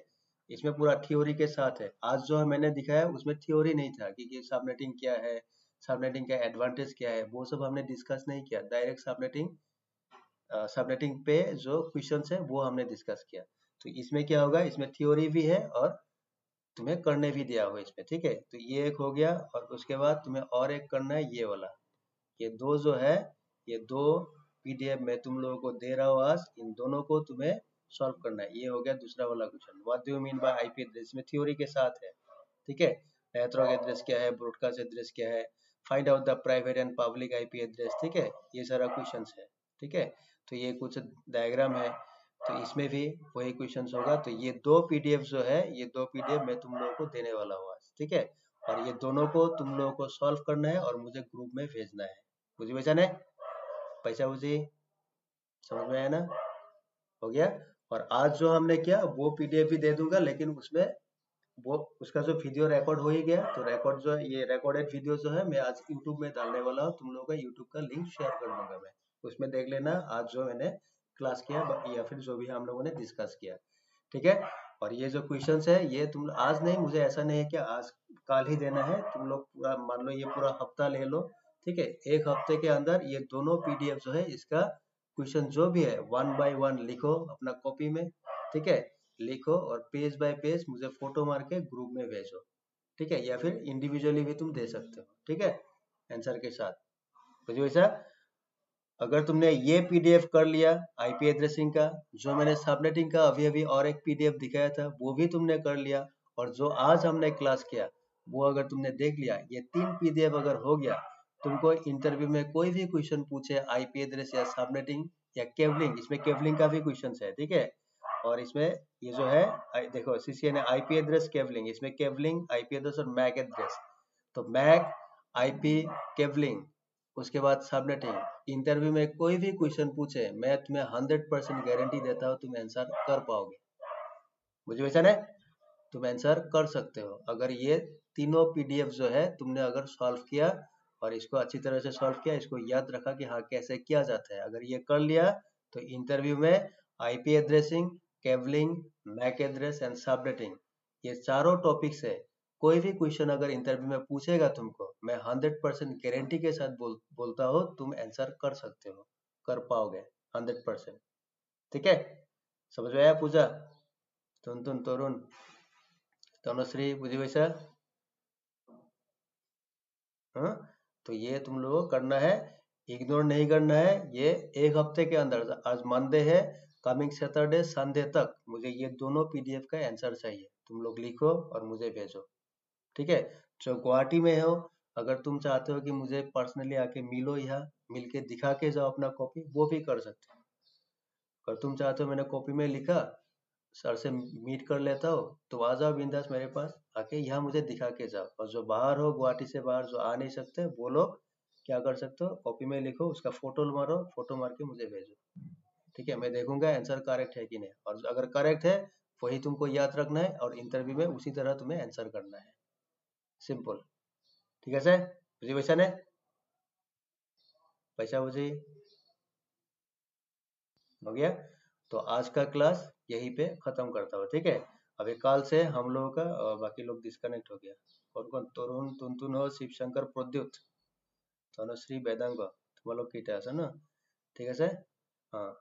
इसमें पूरा थ्योरी के साथ है। आज जो मैंने दिखाया उसमें थ्योरी नहीं था कि सबनेटिंग क्या है, सबनेटिंग का एडवांटेज क्या है, वो सब हमने डिस्कस नहीं किया। डायरेक्ट सबनेटिंग पे जो क्वेश्चन है वो हमने डिस्कस किया। तो इसमें क्या होगा, इसमें थ्योरी भी है और तुम्हें करने भी दिया हुआ इसमें, ठीक है, तो ये एक हो गया, और उसके बाद तुम्हें और एक करना है ये वाला, ये दो जो है, ये दो पीडीएफ मैं तुम लोगों को दे रहा हूँ आज, इन दोनों को तुम्हें सॉल्व करना है। ये हो गया दूसरा वाला question, what do you mean by IP address, में थ्योरी के साथ है, ठीक है, नेटवर्क एड्रेस क्या है, ब्रॉडकास्ट एड्रेस क्या है, find out the private and public IP address, ठीक है, ये सारा क्वेश्चन है, ठीक है, तो ये कुछ डायग्राम है, तो इसमें भी वही क्वेश्चन होगा। तो ये दो पीडीएफ जो है, ये दो पीडीएफ मैं तुम लोगों को देने वाला हूँ आज, ठीक है, और ये दोनों को तुम लोगों को सॉल्व करना है और मुझे ग्रुप में भेजना है। बुझी पैसा ने पैसा बुझी समझ में आया ना? हो गया। और आज जो हमने किया वो पीडीएफ भी दे दूंगा, लेकिन उसमें वो उसका जो वीडियो रिकॉर्ड हो ही गया, तो रिकॉर्ड जो है, ये रिकॉर्डेड वीडियो जो है मैं आज यूट्यूब में डालने वाला हूँ। तुम लोगों का यूट्यूब का लिंक शेयर कर दूंगा मैं, उसमें देख लेना आज जो मैंने क्लास किया या फिर जो भी हम लोगों ने डिस्कस किया। ठीक है। और ये जो क्वेश्चंस है ये तुम आज नहीं, मुझे ऐसा नहीं है कि आज कल ही देना है, तुम लोग पूरा मान लो ये पूरा हफ्ता ले लो। ठीक है, एक हफ्ते के अंदर ये दोनों पीडीएफ जो है इसका क्वेश्चन जो भी है 1 by 1 लिखो अपना कॉपी में। ठीक है, लिखो और पेज बाय पेज मुझे फोटो मार के ग्रुप में भेजो। ठीक है, या फिर इंडिविजुअली भी तुम दे सकते हो। ठीक है, आंसर के साथ। तो जो ऐसा अगर तुमने ये पीडीएफ कर लिया आईपी एड्रेसिंग का, जो मैंने सबनेटिंग का अभी अभी और एक पीडीएफ दिखाया था वो भी तुमने कर लिया, और जो आज हमने क्लास किया वो अगर तुमने देख लिया, ये 3 पीडीएफ अगर हो गया, तुमको इंटरव्यू में कोई भी क्वेश्चन पूछे आईपी एड्रेस या सबनेटिंग या केबलिंग, इसमें केबलिंग का भी क्वेश्चन है। ठीक है, और इसमें ये जो है देखो सीसीएन आईपी एड्रेस केबलिंग, इसमें केबलिंग आईपी एड्रेस और मैक एड्रेस, तो मैक आईपी केबलिंग उसके बाद सबनेटिंग। इंटरव्यू में कोई भी क्वेश्चन पूछे मैं तुम्हें 100% गारंटी देता हूँ तुम आंसर कर पाओगे। मुझे वैसा है, तुम आंसर कर सकते हो अगर ये तीनों पीडीएफ जो है तुमने अगर सॉल्व किया और इसको अच्छी तरह से सॉल्व किया, इसको याद रखा कि हाँ कैसे किया जाता है, अगर ये कर लिया तो इंटरव्यू में IP addressing, cabling, MAC address and subnetting, ये चारों टॉपिक्स है। कोई भी क्वेश्चन अगर इंटरव्यू में पूछेगा तुमको, मैं 100% गारंटी के साथ बोलता हूँ तुम आंसर कर सकते हो, कर पाओगे 100%। ठीक है, समझ में आया पूजा? तुन तरुण तनुश्री बुझी वैसा? हाँ, तो ये तुम लोगों को करना है, इग्नोर नहीं करना है। ये एक हफ्ते के अंदर, आज मंडे है, कमिंग सैटरडे संडे तक मुझे ये दोनों पीडीएफ का आंसर चाहिए। तुम लोग लिखो और मुझे भेजो। ठीक है, जो गुवाहाटी में हो, अगर तुम चाहते हो कि मुझे पर्सनली आके मिलो, यहाँ मिल के दिखा के जाओ अपना कॉपी, वो भी कर सकते हो। अगर तुम चाहते हो मैंने कॉपी में लिखा, सर से मीट कर लेता हो, तो आ जाओ बिंदास मेरे पास आके यहाँ मुझे दिखा के जाओ। और जो बाहर हो, गुवाहाटी से बाहर जो आ नहीं सकते, वो लोग क्या कर सकते हो, कॉपी में लिखो, उसका फोटो मारो, फोटो मार के मुझे भेजो। ठीक है, मैं देखूंगा आंसर करेक्ट है कि नहीं, और अगर करेक्ट है वही तुमको याद रखना है और इंटरव्यू में उसी तरह तुम्हें आंसर करना है। सिंपल। ठीक है सर, बुझी वैसा ने? पैसा बुझी? हो गया? तो आज का क्लास यहीं पे खत्म करता हूँ। ठीक है, अभी कल से हम लोगों का बाकी लोग डिस्कनेक्ट हो गया। कौन कौन? तरुण, तुनतुन हो, शिव शंकर, प्रद्युत, तनुश्री, वेदांग, तुम लोग किटा है ना? ठीक है सर। हाँ,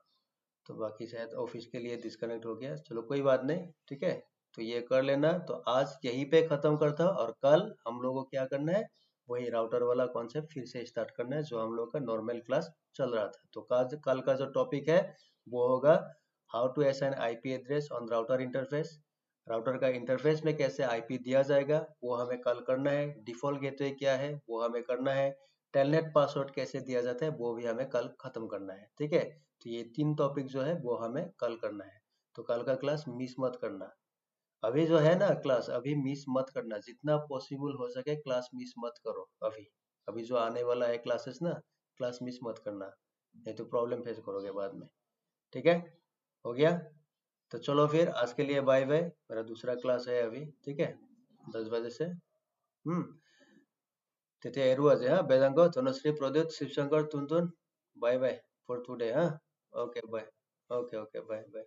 तो बाकी शायद ऑफिस के लिए डिस्कनेक्ट हो गया, चलो कोई बात नहीं। ठीक है, तो ये कर लेना। तो आज यहीं पे खत्म करता हूँ, और कल हम लोगों को क्या करना है, वही राउटर वाला कॉन्सेप्ट फिर से स्टार्ट करना है जो हम लोग का नॉर्मल क्लास चल रहा था। तो कल का जो टॉपिक है वो होगा how to assign IP address on router interface. Router का इंटरफेस में कैसे आईपी दिया जाएगा वो हमें कल करना है। डिफॉल्ट गेटवे क्या है वो हमें करना है। टेलनेट पासवर्ड कैसे दिया जाता है वो भी हमें कल खत्म करना है। ठीक है, तो ये 3 टॉपिक जो है वो हमें कल करना है। तो कल का क्लास मिस मत करना। अभी जो है ना क्लास, अभी मिस मत करना, जितना पॉसिबल हो सके क्लास मिस मत करो। अभी अभी जो आने वाला है क्लासेस ना, क्लास मिस मत करना, नहीं तो प्रॉब्लम फेस करोगे बाद में। ठीक है, हो गया? तो चलो फिर आज के लिए बाय बाय, मेरा दूसरा क्लास है अभी। ठीक है, 10 बजे से। तिथे हेरू आज, हाँ, वेदांग, तनुश्री, प्रद्युत, शिवशंकर, तुन तुन, बाय बाय फॉर टुडे। हाँ, okay bye. Okay okay, bye bye.